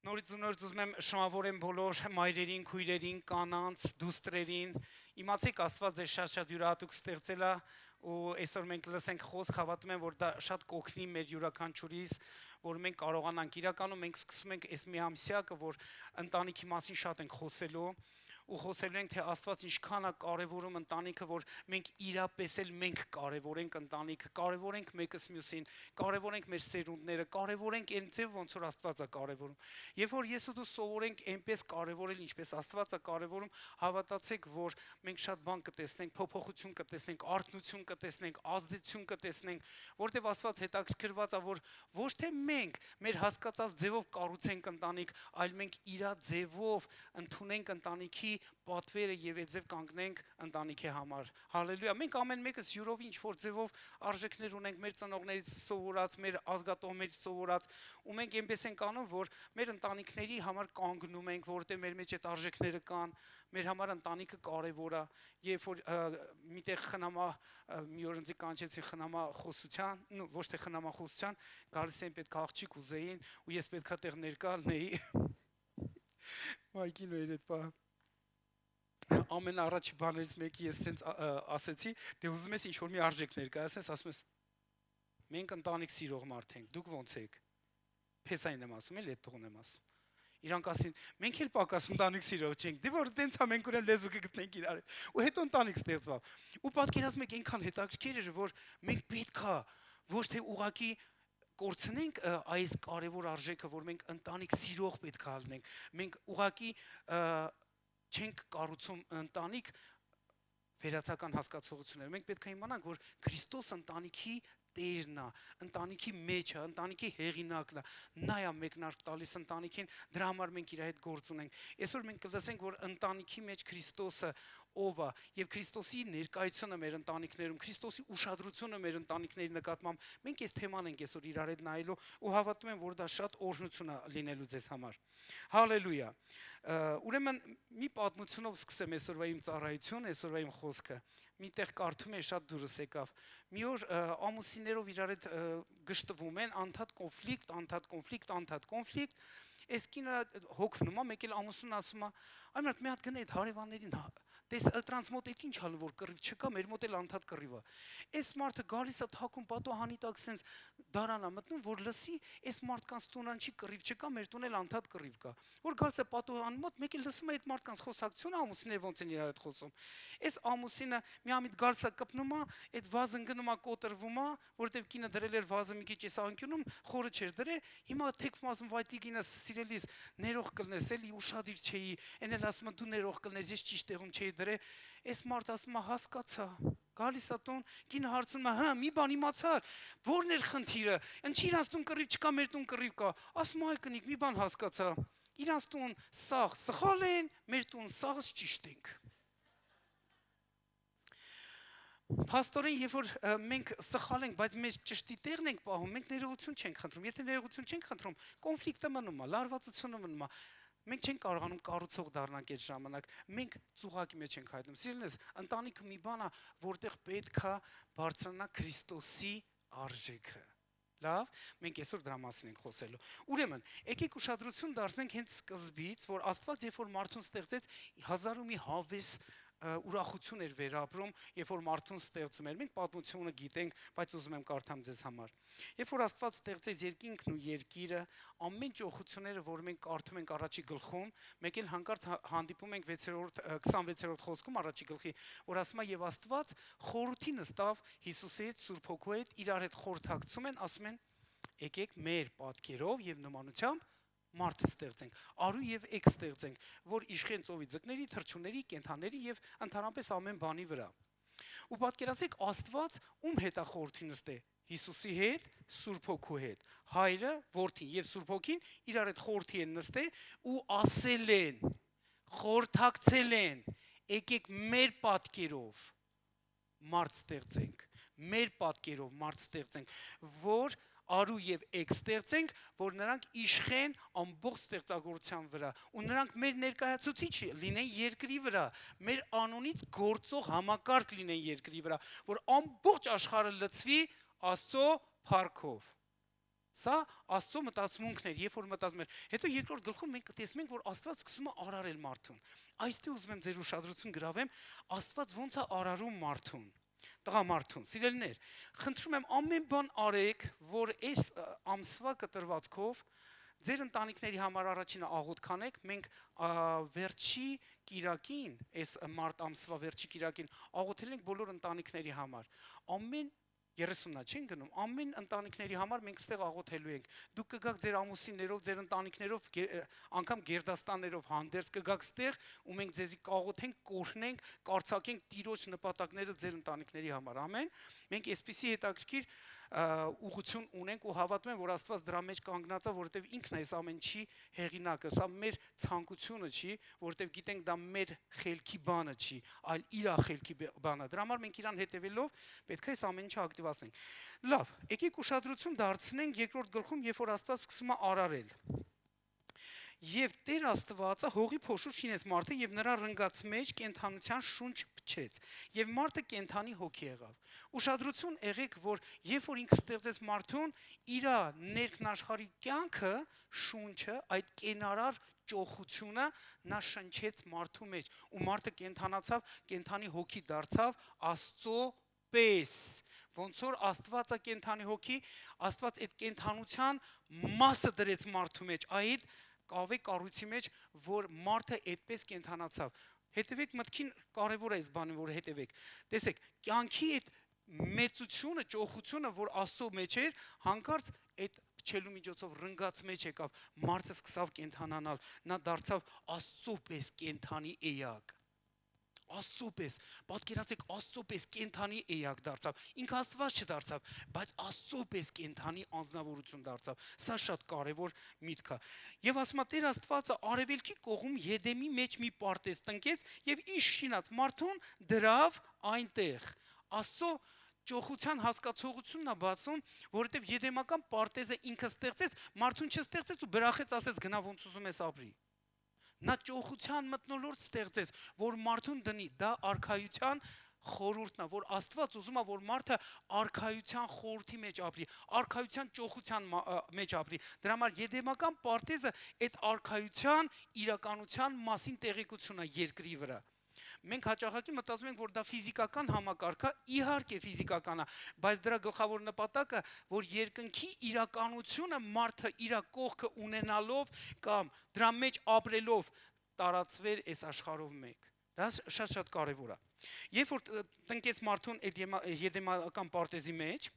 Նորից ու նորից ուզում եմ շնորհավորեմ բոլոր մայրերին, քույրերին, կանանց, դուստրերին։ Իմացեք Աստված ձեզ շատ յուրահատուկ ստեղծել է ու այսօր մենք լսենք խոսք, հավատում եմ, որ դա շատ կօգնի մեր յուրաքանչյուրիս, որ մենք կարողանանք իրականում մենք սկսում ենք այս մի ամսյակը, որ ընտանիքի մասին շատ ենք խոսելու ու խոսելու ենք թե Աստված ինչքան է կարևորում ընտանիքը, որ մենք իրապես էլ մենք կարևորենք ընտանիքը, կարևորենք մեկս մյուսին, կարևորենք մեր սերունդները, կարևորենք այն ձև ոնց որ Աստված է կարևորում։ Երբ որ ես ու դու սովորենք այնպես կարևորել, ինչպես Աստված է կարևորում, հավատացեք, որ մենք շատ բան կտեսնենք, փոփոխություն կտեսնենք, արթնություն կտեսնենք, ազդեցություն կտեսնենք, որտեղ Աստված հետաքրքրված է, որ ոչ թե մենք մեր հասկացած ձևով կառուցենք ընտանիք, այլ մենք իր ձևով ընդունենք ընտանիքի պատվերը եւ այդ ձև կանգնենք ընտանիքի համար։ Հալելույա։ Մենք ամեն մեկս յուրով ինչ որ ձևով արժեքներ ունենք մեր ծնողներից սովորած, մեր ազգատոհներից սովորած, ու մենք այնպես ենք անում, որ մեր ընտանիքների համար կանգնում ենք, որտեղ մեր մեջ այդ արժեքները կան, մեր համար ընտանիքը կարևոր է, երբ որ միտեղ խնամա մի օր ինձ կանչեցին խնամախոսության, ոչ թե խնամախոսության, գալիս են պետք է աղջիկ ուզեին, ու ես պետքա տեղ ներկա լինեի։ Մայքին ու այդ բա ամեն առաջի բաներից մեկի ես սենց ասեցի, դե ուզում ես ինչ-որ մի արժեք ներկայացնես, ասում ես մենք ընտանիք սիրող մարդ ենք, դուք ոնց եք։ Փեսային եմ ասում, էլ այդ տղուն եմ ասում։ Իրանք ասին, մենք էլ պակաս ընտանիք սիրող չենք, դե որ տենց է մենք ուրեմն լեզու կգտնենք իրար։ Ու հետո ընտանիք ստեղծվավ։ Ու պատկերացնում եք այնքան հետաքրքիր էր, որ մենք պետքա ոչ թե ուղակի կորցնենք այս կարևոր արժեքը, որ մենք ընտանիք սիրող պետք է լինենք։ Մենք ուղակի չենք կառուցում ընտանիք վերացական հասկացողություններ։ Մենք պետք է իմանանք, որ Քրիստոս ընտանիքի տերն է, ընտանիքի մեջ է, ընտանիքի հեղինակն է։ Նա է մեկնարկ տալիս ընտանիքին, դրա համար մենք իր հետ գործ ունենք։ Այսօր մենք կլսենք, որ ընտանիքի մեջ Քրիստոսը ով է եւ Քրիստոսի ներկայությունը մեր ընտանիքներում, Քրիստոսի ուշադրությունը մեր ընտանիքների նկատմամբ։ Մենք այս թեման ենք այսօր իրար հետ նայելու ու հավատում եմ, որ դա շատ օրհնություն է լինելու ձեզ համար։ Հալելույա։ Ուրեմն մի պատմությունով սկսեմ այսօրվա իմ ծառայությունը, այսօրվա իմ խոսքը։ Միտեղ կարդում եմ շատ դուրս եկավ։ Մի օր ամուսիններով իրար հետ գշտվում են, անդադ կոնֆլիկտ։ Այս կինը հոգնում է, մեկ էլ ամուսինն ասում է, այ մարդ մի հատ գնա այդ հարևաններին, տես դրանց մոտ այդ ինչ ալու որ կռիվ չկա, մեր մոտ էլ անդադ կռիվ է։ Այս մարդը գալիս է թակում պատոհանի տակ սենց դարանա մտնում, որ լսի, այս մարդկանց տունան չի կռիվ չկա, մեր տուն էլ անդադ կռիվ կա։ Որ գալիս է պատոհանի մոտ, մեկ էլ լսում է այդ մարդկանց խոսակցությունը, ամուսինները ոնց են իրար հետ խոսում։ Այս ամուսինը միամիտ գալիս է կպնում է, այդ վազն գնում է կոտրվում է, որտեվ կինը դրել էր վազը մի քիչ էս անկյունում, խորը չէր դրել, հիմա թեքվում ասում վայտի կինս սիրելիս ներող կլնես, էլի ուշադիր չէի, այն էլ ասում դու ներող կլնես, ես ճիշտ տեղում չէի դրել։ Այս մարդ ասում է հասկացա, գալիս է տուն, կինը հարցնում է, հա, մի բան իմացար, ո՞րն էր խնդիրը, ինչի իրանց տուն կռիվ չկա, մեր տուն կռիվ կա։ Ասում է, այ կնիկ, մի բան հասկացա, իրանց տուն սաղ սխալ են, մեր տուն սաղս ճիշտ ենք։ Փաստորեն, երբ որ մենք սխալ ենք, բայց մեզ ճշտի տեղն ենք պահում, մենք ներողություն չենք խնդրում։ Եթե ներողություն չենք խնդրում, կոնֆլիկտը մնում է, լարվածությունը մնում է։ Մենք չենք կարողանում կառուցող դառնանք այդ ժամանակ։ Մենք ծուղակի մեջ ենք հայտնվում։ Սիրելիներս, ընտանիքը մի բան է, որտեղ պետք է բարձրանա Քրիստոսի արժեքը։ Լավ, մենք այսօր դրա մասին ենք խոսելու։ Ուրեմն, եկեք ուշադրություն դարձնենք հենց սկզբից, որ Աստված երբ որ մարդուն ստեղծեց, հազար ու մի հավես ուրախություն էր վերապրում, երբ որ մարդուն ստեղծում էր։ Մենք պատմությունը գիտենք, բայց ուզում եմ կարդամ ձեզ համար։ Երբ որ Աստված ստեղծեց երկինքն ու երկիրը, ամեն ճոխությունները, որ մենք կարդում ենք առաջի գլխում, մեկ էլ հանկարծ հանդիպում ենք 26-րդ խոսքում առաջի գլխի, որ ասում է եւ Աստված խորհրդի նստավ Հիսուսի հետ, Սուրբ Հոգու հետ, իրար հետ խորհրդակցում են, ասում են եկեք մեր պատկերով եւ նմանությամբ մարդ ստեղծենք, արու եւ էկ ստեղծենք, որ իշխեն ծովի ձկների, թռչունների, կենդանների եւ ընդհանրապես ամեն բանի վրա։ Ու պատկերացեք Աստված ում հետ է խորհրդի նստե։ Հիսուսի հետ, Սուրբ Հոգու հետ։ Հայրը, Որդին եւ Սուրբ Հոգին իրար հետ խորհրդի են նստե ու ասել են, խորհրդակցել են, եկեք մեր պատկերով մարդ ստեղծենք, մեր պատկերով մարդ ստեղծենք, որ արու եւ էկ ստեղծենք, որ նրանք իշխեն ամբողջ ստեղծագործության վրա ու նրանք մեր ներկայացուցիչ լինեն երկրի վրա, մեր անունից գործող համակարգ լինեն երկրի վրա, որ ամբողջ աշխարհը լցվի Աստծո փառքով։ Սա Աստծո մտածմունքն էր, երբ որ մտածում էր։ Հետո երկրորդ գլխում մենք տեսնում ենք, որ Աստված սկսում է արարել մարդուն։ Այստեղ ուզում եմ ձեր ուշադրություն գրավեմ, Աստված ոնց է արարում մարդուն։ Տղամարդուն, սիրելիներ, խնդրում եմ ամեն բան արեք, որ այս ամսվա կտրվածքով ձեր ընտանիքների համար առաջինը աղոթ կանեք, մենք վերջի կիրակին, այս մարտ ամսվա վերջի կիրակին աղոթել ենք բոլոր ընտանիքների համար։ Ամեն 30-ը չեն գնում, ամեն ընտանիքների համար մենք ստեղ աղոթելու ենք։ Դուք կգաք ձեր ամուսիններով, ձեր ընտանիքներով, անգամ գերդաստաններով հանդերձ կգաք ստեղ, ու մենք ձեզի կաղոթենք, կօրհնենք, կարծակենք Տիրոջ նպատակները ձեր ընտանիքների համար։ Ամեն։ Մենք այսպիսի հետաքրքիր ուղղություն ունենք ու հավատում եմ, որ Աստված դրա մեջ կանգնած է, որովհետև ինքն է այս ամենի հեղինակը։ Սա մեր ցանկությունը չի, որովհետև գիտենք դա մեր խելքի բանը չի, այլ իր խելքի բանը։ Դրա համար մենք իրան հետևելով պետք է այս ամենը ակտիվացնենք։ Լավ, եկեք ուշադրություն դարձնենք երկրորդ գլխում, երբ որ Աստված սկսում է արարել։ Եվ Տեր Աստվածը հողի փոշուր շինեց մարդը եւ նրա ռնգած մեջ կենթանության շունչ փչեց եւ մարդը կենթանի հոգի եղավ։ Ուշադրություն եղեք, որ երբ որ ինքը ստեղծեց մարդուն, իր ներքնաշխարհի կյանքը, շունչը, այդ կենարար ճոխությունը նա շնչեց մարդու մեջ ու մարդը կենթանացավ, կենթանի հոգի դարձավ Աստծո պես։ Ոնց որ Աստվածը կենթանի հոգի, Աստված այդ կենթանության մասը դրեց մարդու մեջ, այդ կավե կառույցի մեջ, որ մարդը այդպես կենթանացավ։ Հետևեք մտքին, կարևոր է այս բանը, որ հետևեք։ Տեսեք, կյանքի այդ մեծությունը, ճոխությունը, որ Աստծո մեջ էր, հանկարծ այդ փչելու միջոցով ռնգած մեջ եկավ, մարդը սկսավ կենթանանալ, նա դարձավ Աստծո պես կենթանի էակ։ Աստծո պես, պատկերացեք, Աստծո պես կենթանի էակ դարձավ, ինքը Աստված չդարձավ, բայց Աստծո պես կենթանի անձնավորություն դարձավ։ Սա շատ կարևոր միտք է։ Եվ ասում է Տեր Աստվածը արևելքի կողմ Եդեմի մեջ մի պարտեզ տնկեց եւ իշ շինած մարդուն դրավ այնտեղ։ Աստծո ճոխության հասկացողությունն է բացում, որովհետեւ Եդեմական պարտեզը ինքը ստեղծեց, մարդուն չստեղծեց ու բրախեց, ասեց գնա ոնց ուզում ես ապրի։ Նա ճոխության մթնոլորտ ստեղծեց, որ մարդուն դնի, դա արքայության խորհուրդն է, որ Աստված ուզում է, որ մարդը արքայության խորհրդի մեջ ապրի, արքայության ճոխության մեջ ապրի։ Դրա համար Եդեմական պարտեզը այդ արքայության իրականության մասին տեղեկություն է երկրի վրա։ Մենք հաճախակի մտածում ենք, որ դա ֆիզիկական համակարգ է, իհարկե ֆիզիկական է, բայց դրա գլխավոր նպատակը, որ երկնքի իրականությունը մարդը իր կողքը ունենալով կամ դրա մեջ ապրելով տարածվեր այս աշխարհով մեկ։ Դա շատ կարևոր է։ Երբ որ տնկեց մարդուն այդ Եդեմական պարտեզի մեջ,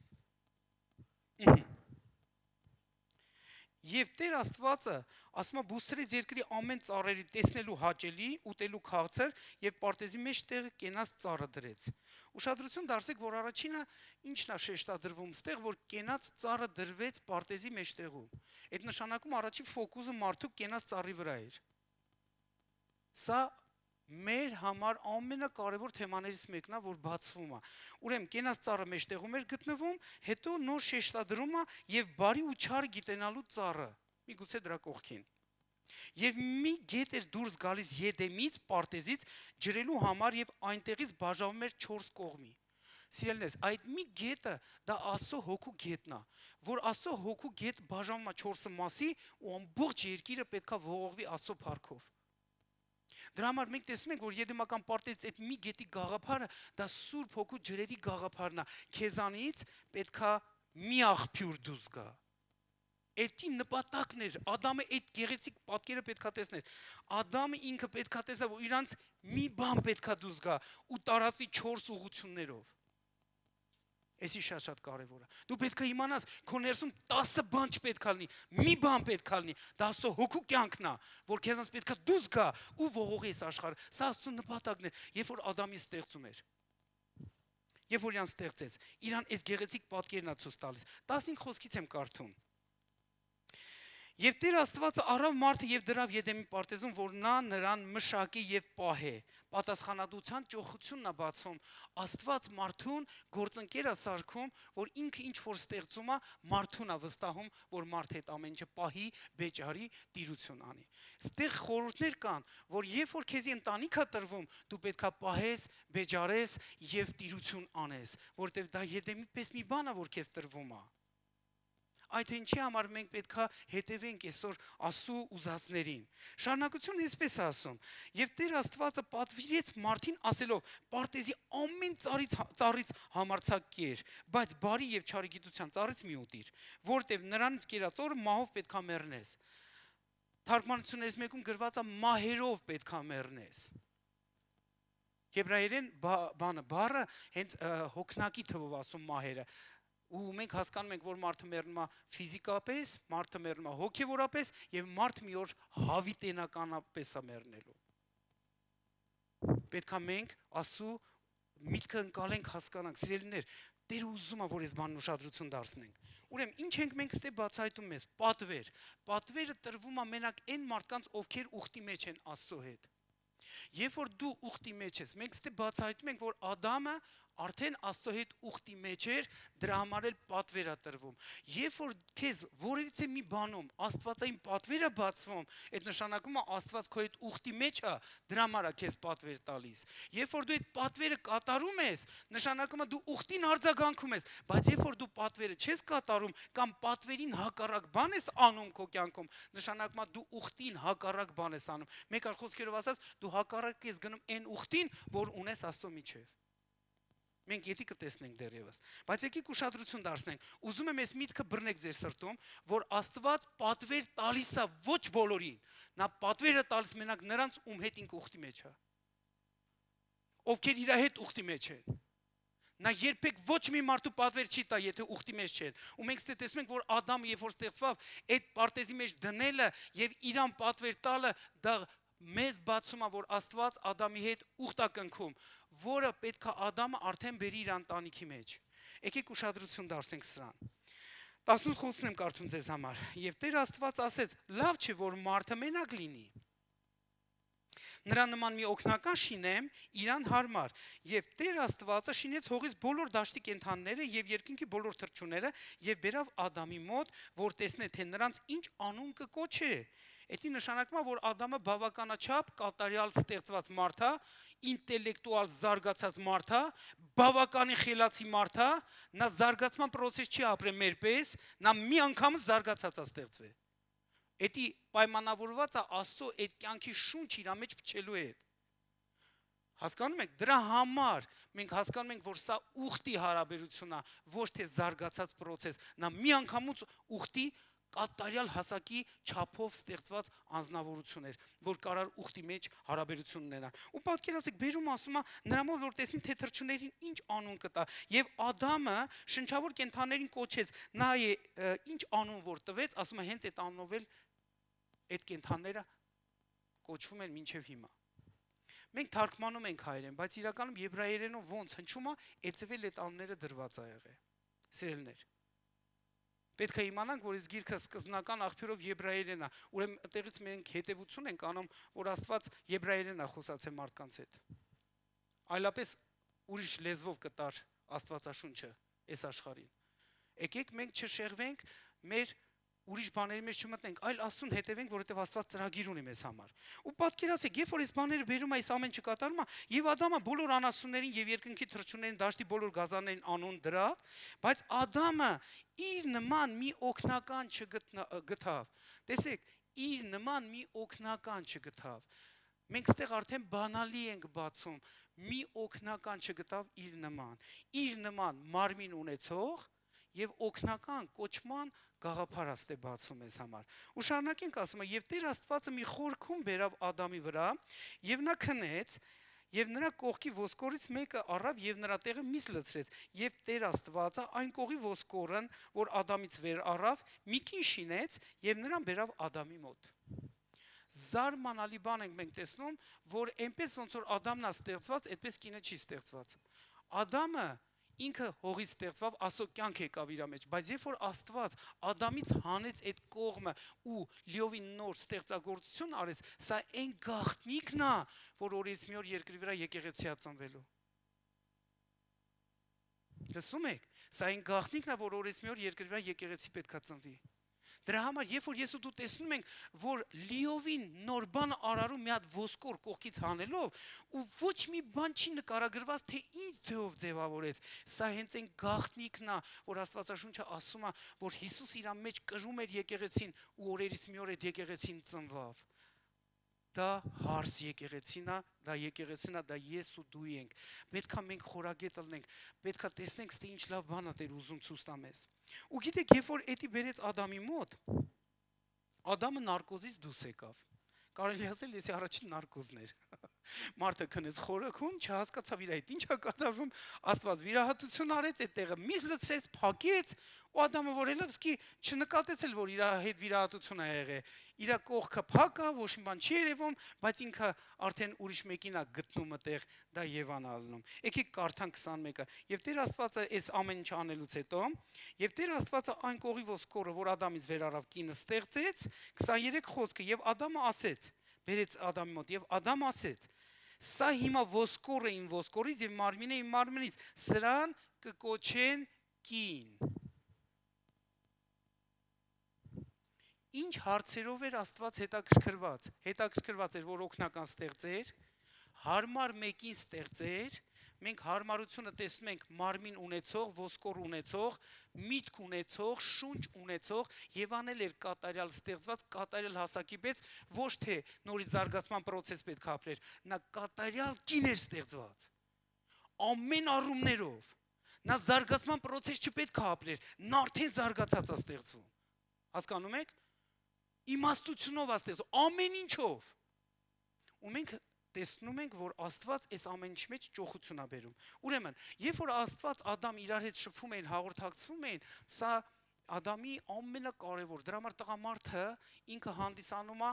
Եվ Տեր Աստվածը ասում է բուսրեց երկրի ամեն ծառերի տեսնելու հաճելի, ուտելու քաղցր եւ պարտեզի մեջ տեղը կենաց ծառը դրեց։ Ուշադրություն դարձեք, որ առաջինը ինչն է շեշտադրվում, ստեղ որ կենաց ծառը դրվեց պարտեզի մեջտեղում։ Այդ նշանակում առաջին ֆոկուսը մարդու կենաց ծառի վրա էր։ Սա մեր համար ամենակարևոր թեմաներից մեկն է, որ բացվում է։ Ուրեմն կենաց ծառը մեջտեղում էր գտնվում, հետո նոր շեշտադրում է եւ բարի ու չար գիտենալու ծառը։ Միգուցե դրա կողքին։ Եվ մի գետ էր դուրս գալիս Եդեմից, պարտեզից ջրելու համար եւ այնտեղից բաժանվում էր 4 կողմի։ Սիրելիներս, այդ մի գետը դա Աստծո հոգու գետն է, որ Աստծո հոգու գետ բաժանվում է 4 մասի ու ամբողջ երկիրը պետքա ողողվի Աստծո փառքով։ Դրա համար մենք տեսնում ենք, որ Եդեմական պարտեզից այդ մի գետի գաղափարը դա Սուրբ Հոգու ջրերի գաղափարն է։ Քեզանից պետքա մի աղբյուր դուրս գա։ Էդի նպատակն էր, Ադամը այդ գեղեցիկ պատկերը պետքա տեսներ։ Ադամը ինքը պետքա տեսա, որ իրանց մի բան պետքա դուրս գա ու տարածվի 4 ուղություններով։ Էսի շատ կարևոր է։ Դու պետք է իմանաս, քո ներսում 10 բան չպետք է լինի, մի բան պետք է լինի, դա Աստծո հոգու կյանքն է, որ քեզանց պետք է դուրս գա ու ողողի այս աշխարհը։ Սա Աստծո նպատակն էր, երբ որ Ադամի ստեղծում էր։ Երբ որ իրան ստեղծեց, իրան այս գեղեցիկ պատկերն է ցույց տալիս։ 15 խոսքից եմ կարդում։ Եվ Տեր Աստվածը առավ մարդը եւ դրավ Եդեմի պարտեզում, որ նա նրան մշակի եւ պահե։ Պատասխանատվության ճոխությունն է բացվում։ Աստված մարդուն գործընկեր է սարքում, որ ինքը ինչ որ ստեղծում է, մարդուն է վստահում, որ մարդը այդ ամեն ինչը պահի, բեճարի, տիրություն անի։ Ստեղ խորհուրդներ կան, որ երբ որ քեզի ընտանիք է տրվում, դու պետքա պահես, բեճարես եւ տիրություն անես, որտեւ դա Եդեմի պես մի բան է, որ քեզ տրվում է։ Այդ ինչի համար մենք պետքա հետևենք այսօր Աստծո ուզածներին։ Շարունակությունը այսպես է ասում. եւ Տեր Աստվածը պատվիրեց մարդին ասելով. «Պարտեզի ամեն ծառից համարձակ կեր, բայց բարի եւ չարի գիտության ծառից մի ուտիր, որտեւ նրանից կերած օրը մահով պետքա մեռնես»։ Թարգմանություններից մեկում գրված է մահերով պետքա մեռնես։ Եբրայերեն բառը հենց հոգնակի թվով ասում մահերը։ Ու մենք հասկանում ենք, որ մարդը մեռնում է ֆիզիկապես, մարդը մեռնում է հոգևորապես եւ մարդ մի օր հավիտենականապես է մեռնելու։ Պետքա մենք Աստծո միտքը ընկալենք, հասկանանք, սիրելիներ, Տերը ուզում է, որ այս բանն ուշադրություն դարձնենք։ Ուրեմն ինչ ենք մենք ստե բացահայտում մեզ, պատվեր։ Պատվերը տրվում է մենակ այն մարդկանց, ովքեր ուխտի մեջ են Աստծո հետ։ Երբ որ դու ուխտի մեջ ես, մենք ստե բացահայտում ենք, որ Ադամը արդեն Աստծո հետ ուխտի մեջ էր, դրա համար էլ պատվեր է տրվում։ Երբ որ քեզ որևիցե մի բանում աստվածային պատվեր է բացվում, այդ նշանակում է Աստված քո հետ ուխտի մեջ է, դրա համար է քեզ պատվեր տալիս։ Երբ որ դու այդ պատվերը կատարում ես, նշանակում է դու ուխտին արձագանքում ես, բայց երբ որ դու պատվերը չես կատարում կամ պատվերին հակառակ բան ես անում քո կյանքում, նշանակում է դու ուխտին հակառակ բան ես անում։ Մեկ այլ խոսքերով ասած, դու հակառակ ես գնում այն ուխտին, որ ունես Աստծո միջև։ Մենք ետի կտեսնենք դեռևս, բայց եկեք ուշադրություն դարձնենք։ Ուզում եմ այս միտքը բռնեք ձեր սրտում, որ Աստված պատվեր տալիս է ոչ բոլորին, նա պատվերը տալիս մենակ նրանց, ում հետ ինքը ուխտի մեջ է, ովքեր իր հետ ուխտի մեջ են։ Նա երբեք ոչ մի մարդու պատվեր չի տա, եթե ուխտի մեջ չեն։ Ու մենք ստե տեսնում ենք, որ Ադամը երբ որ ստեղծվավ, այդ պարտեզի մեջ դնելը եւ իրան պատվեր տալը, դա մեզ բացում է, որ Աստված Ադամի հետ ուխտ է կնքում, որը պետքա Ադամը արդեն բերի իր ընտանիքի մեջ։ Եկեք ուշադրություն դարձնենք սրան։ 18 խոսքն եմ կարդում ձեզ համար։ Եվ Տեր Աստված ասեց. «Լավ չէ, որ մարդը մենակ լինի։ Նրա նման մի օգնական շինեմ իրան հարմար»։ Եվ Տեր Աստվածը շինեց հողից բոլոր դաշտի կենդանները եւ երկինքի բոլոր թռչունները եւ բերավ Ադամի մոտ, որ տեսնե, թե նրանց ինչ անուն կկոչե։ Էդի նշանակում է, որ Ադամը բավականաչափ կատարյալ ստեղծված մարդ է, ինտելեկտուալ զարգացած մարդ է, բավականին խելացի մարդ է, նա զարգացման process չի ապրել մեր պես, նա մի անգամ զարգացած է ստեղծվել։ Էդի պայմանավորված է Աստծո այդ կյանքի շունչ իր մեջ փչելու հետ։ Հասկանում եք, դրա համար մենք հասկանում ենք, որ սա ուխտի հարաբերություն է, ոչ թե զարգացած process, նա մի անգամուց ուխտի կատարյալ հասակի չափով ստեղծված անձնավորություն էր, որ կարար ուխտի մեջ հարաբերություն ունենալ։ Ու պատկերացեք, բերում ասում է նրա մոտ, որ տեսնի, թե թռչուններին ինչ անուն կտա։ Եվ Ադամը շնչավոր կենդաններին կոչեց, նա ինչ անուն որ տվեց, ասում է հենց այդ անունով էլ այդ կենդանները կոչվում են մինչև հիմա։ Մենք թարգմանում ենք հայերեն, բայց իրականում եբրայերենով ոնց հնչում է, այդպես այդ անունները դրված է եղել։ Սիրելիներ, պետք է իմանանք, որ այս գիրքը սկզբնական աղբյուրով եբրայերեն է, ուրեմն այդտեղից մենք հետևություն ենք անում, որ Աստված եբրայերեն է խոսացել մարդկանց հետ։ Այլապես ուրիշ լեզվով կտար Աստվածաշունչը այս աշխարհին։ Եկեք մենք չշեղվենք, մեր ուրիշ բաների մեջ չմտնենք, այլ Աստծուն հետևենք, որովհետև Աստված ծրագիր ունի մեզ համար։ Ու պատկերացեք, երբ որ այս բաները բերում է, այս ամեն չկատարում է, եւ Ադամը բոլոր անասուններին եւ երկնքի թռչուններին, դաշտի բոլոր գազաններին անուն դրավ, բայց Ադամը իր նման մի օգնական չգտավ։ Տեսեք, իր նման մի օգնական չգտավ։ Մենք ստեղ արդեն բանալի ենք բացում, մի օգնական չգտավ իր նման մարմին ունեցող եւ օգնական կոչման գաղափարաստ է բացում մեզ համար։ Ու շարունակենք ասում է, եւ Տեր Աստվածը մի խորքում բերավ Ադամի վրա, եւ նա քնեց, եւ նրա կողքի ոսկորից մեկը առավ եւ նրա տեղը միս լցրեց, եւ Տեր Աստվածը այն կողի ոսկորն, որ Ադամից վեր առավ, մի կին շինեց եւ նրան բերավ Ադամի մոտ։ Զարմանալի բան ենք մենք տեսնում, որ այնպես ոնց որ Ադամն է ստեղծված, այդպես կինը չի ստեղծված։ Ադամը ինքը հողից ստեղծված, Աստծո կյանք եկավ իր մեջ, բայց երբ որ Աստված Ադամից հանեց այդ կողմը ու լիովին նոր ստեղծագործություն արեց, սա այն գաղտնիքն է, որ օրից մի օր երկրի վրա եկեղեցի է ծնվելու։ Լսում եք, սա այն գաղտնիքն է, որ օրից մի օր երկրի վրա եկեղեցի պետք է ծնվի։ Դրա համար, երբ որ ես ու դու տեսնում ենք, որ լիովին նոր բան արարում մի հատ ոսկոր կողքից հանելով, ու ոչ մի բան չի նկարագրված, թե ինչ ձևով ձևավորեց, սա հենց այն գաղտնիքն է, որ Աստվածաշունչը ասում է, որ Հիսուս իր մեջ կրում էր եկեղեցին ու օրերից մի օր այդ եկեղեցին ծնվավ։ Դա հարս եկեղեցին է, դա եկեղեցին է, դա ես ու դու ենք։ Պետքա մենք խորագետ լինենք, պետքա տեսնենք, թե ինչ լավ բան է Տեր ուզում ցույց տա մեզ։ Ու գիտեք, երբ որ էդի բերեց Ադամի մոտ, Ադամը նարկոզից դուրս եկավ։ Կարելի ասել, ես առաջին նարկոզն էր։ Մարդը քնեց խորոքում, չհասկացավ իր այդ ինչա կատարվում, Աստված վիրահատություն արեց, այդ տեղը միս լցրեց, փակեց, ու Ադամը որ ելավսկի չնկատեց էլ, որ իր հետ վիրահատություն է եղել։ Իր կողքը փակ է, ոչ մի բան չի երևում, բայց ինքը արդեն ուրիշ մեկին է գտնում այդտեղ, դա Եվան ալնում։ Եկեք կարդան 21-ը։ Եվ Տեր Աստվածը այս ամեն ինչ անելուց հետո, եւ Տեր Աստվածը այն կողի ոսկորը, որ Ադամից վերարավ կինը ստեղծեց, 23 խոսքը, եւ Ադամը ասեց, բերեց Ադամի մոտ, եւ Ադամ ասեց. Սա հիմա ոսկորը իմ ոսկորից եւ մարմինը իմ մարմնից, սրան կկոչեն կին։ Ինչ հարցերով էր Աստված հետաքրքրված էր, որ օգնական ստեղծեր, հարմար մեկին ստեղծեր, մենք հարմարությունը տեսնում ենք մարմին ունեցող, ոսկոր ունեցող, միտք ունեցող, շունչ ունեցող, եւ անել էր կատարյալ ստեղծված, կատարյալ հասակի պես, ոչ թե նորից զարգացման process պետք է ապրեր, նա կատարյալ կին էր ստեղծված։ Ամեն առումներով նա զարգացման process չպետք է ապրեր, նա արդեն զարգացած է ստեղծվում։ Հասկանում եք։ Իմաստությունով աստեղծում, ամեն ինչով։ Ու մենք տեսնում ենք, որ Աստված այս ամեն ինչի մեջ ճոխություն է բերում։ Ուրեմն, երբ որ Աստված Ադամ իրար հետ շփվում էին, հաղորդակցվում էին, սա Ադամի ամենակարևոր, դրա համար տղամարդը ինքը հանդիսանում է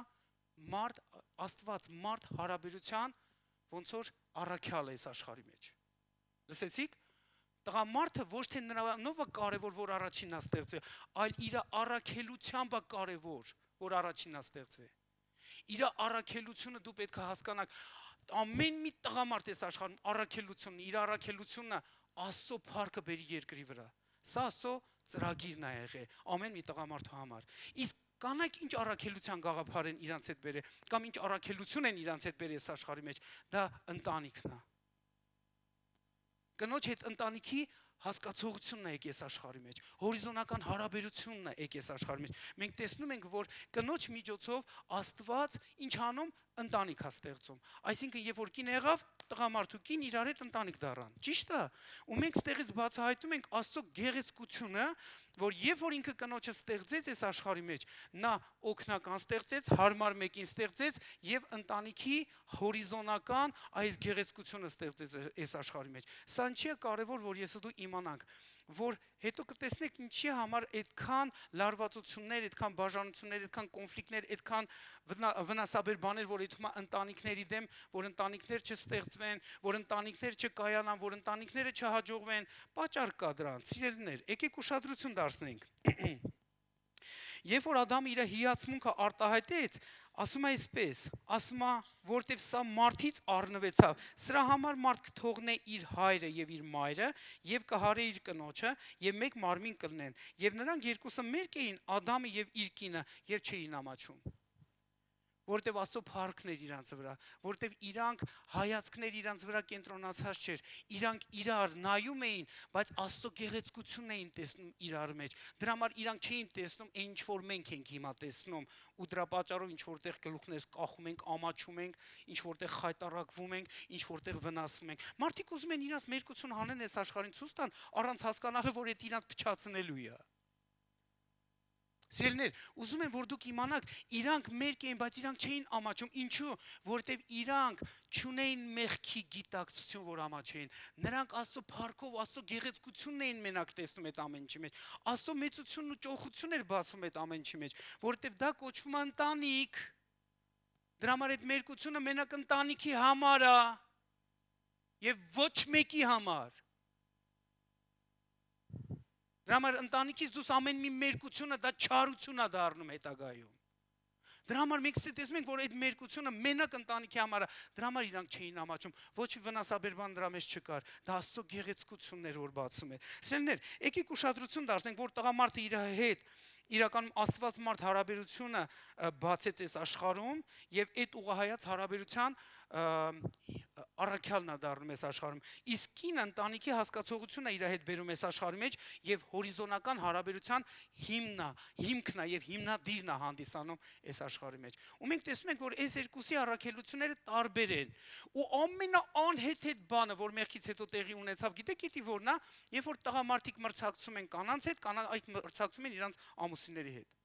Աստված մարդ հարաբերության ոնց որ առաքյալ է այս աշխարհի մեջ։ Լսեցիք։ Տղամարդը ոչ թե նրանով է կարևոր, որ առաջինն է ստեղծվել, այլ իր առաքելությամբ է կարևոր, որ առաջինն է ստեղծվել։ Իր առաքելությունը դու պետք է հասկանաք, ամեն մի տղամարդ այս աշխարհում առաքելությունն, իր առաքելությունը Աստծո փառքը բերի երկրի վրա։ Սա Աստծո ծրագիրն է եղել ամեն մի տղամարդու համար։ Իսկ կանայք ինչ առաքելության գաղափար են իրանց հետ բերել, կամ ինչ առաքելություն են իրանց հետ բերել այս աշխարհի մեջ, դա ընտանիքն է։ Կնոջ հետ ընտանիքի հասկացողությունն է եկես աշխարհի մեջ, հորիզոնական հարաբերությունն է եկես աշխարհի մեջ։ Մենք տեսնում ենք, որ կնոջ միջոցով Աստված ինչ անում, ընտանիք է ստեղծում։ Այսինքն, երբ որ կին եղավ, տղամարդու կին իրար հետ ընտանիք դառան։ Ճիշտ է։ Ու մենք ստեղից բացահայտում ենք Աստծո գեղեցկությունը, որ երբ որ ինքը կնոջը ստեղծեց այս աշխարհի մեջ, նա օգնական ստեղծեց, հարմար մեկին ստեղծեց եւ ընտանիքի հորիզոնական այս գեղեցկությունը ստեղծեց այս աշխարհի մեջ։ Սա ինչի է կարևոր, որ ես ու դու իմանանք, որ հետո կտեսնեք ինչի համար այդքան լարվածություններ, այդքան բաժանություններ, այդքան կոնֆլիկտներ, այդքան վնասաբեր բաներ, որ իդում է ընտանիքների դեմ, որ ընտանիքներ չստեղծվեն, որ ընտանիքներ չկայանան, որ ընտանիքները չհաջողվեն, պատճառ կա դրանց, սիրելիներ, եկեք ուշադրություն դարձնենք։ Երբ որ Ադամը իր հիացմունքը արտահայտեց, ասում է այսպես, ասում է, որտեվ սա մարդից առնվեցավ, սրա համար մարդ կթողնե իր հայրը եւ իր մայրը եւ կհարե իր կնոջը եւ մեկ մարմին կլինեն, եւ նրանք երկուսը մերկ էին, Ադամը եւ իր կինը, եւ չէին ամաչում։ Որտեվ Աստծո փառքն էր իրանց վրա, որտեվ իրանք հայացքներ իրանց վրա կենտրոնացած չէր, իրանք իրար նայում էին, բայց Աստծո գեղեցկությունն էին տեսնում իրար մեջ։ Դրա համար իրանք չէին տեսնում այն ինչ որ մենք ենք հիմա տեսնում, ու դրա պատճառով ինչ որտեղ գլուխներս կախում ենք, ամաչում ենք, ինչ որտեղ խայտարակվում ենք, ինչ որտեղ վնասվում ենք։ Մարդիկ ուզում են իրանց մերկություն հանեն այս աշխարհին ցույց տան, առանց հասկանալու, որ այդ իրանց փչացնելու է։ Սիրելիներ, ուզում եմ, որ դուք իմանաք, իրանք մերկ էին, բայց իրանք չէին ամաչում, ինչու, որտեվ իրանք չունեին մեղքի գիտակցություն, որ ամաչեին, նրանք Աստծո փառքով, Աստծո գեղեցկությունն էին մենակ տեսնում այդ ամեն ինչի մեջ, Աստծո մեծությունն ու ճոխությունն էր բացվում այդ ամեն ինչի մեջ, որտեվ դա կոչվում է ընտանիք, դրա համար այդ մերկությունը մենակ ընտանիքի համար է եւ ոչ մեկի համար։ Դրա համար ընտանիքից դուրս ամեն մի մերկությունը դա չարություն է դառնում հետագայում։ Դրա համար մենք տեսնում ենք, որ այդ մերկությունը մենակ ընտանիքի համար է, դրա համար իրանք չէին ամաչում, ոչ մի վնասաբեր բան դրա մեջ չկար, դա Աստծո գեղեցկությունն էր, որ բացում էր։ Սիրելիներ, եկեք ուշադրություն դարձնենք, որ տղամարդը իր հետ իրականում Աստված մարդ հարաբերությունը բացեց այս աշխարհում եւ այդ ուղղահայաց հարաբերության առաքյալն է դառնում այս աշխարհում։ Իսկ կինը ընտանիքի հասկացողությունը իր հետ բերում այս աշխարհի մեջ եւ հորիզոնական հարաբերության հիմքն է եւ հիմնադիրն է հանդիսանում այս աշխարհի մեջ։ Ու մենք տեսնում ենք, որ այս երկուսի առաքելությունները տարբեր են։ Ու ամենաանհեթեթ բանը, որ մեղքից հետո տեղի ունեցավ, գիտեք որն է, երբ որ տղամարդիկ մրցակցում են կանանց հետ, այդ մրցակցում են իրանց ամուսինների հետ։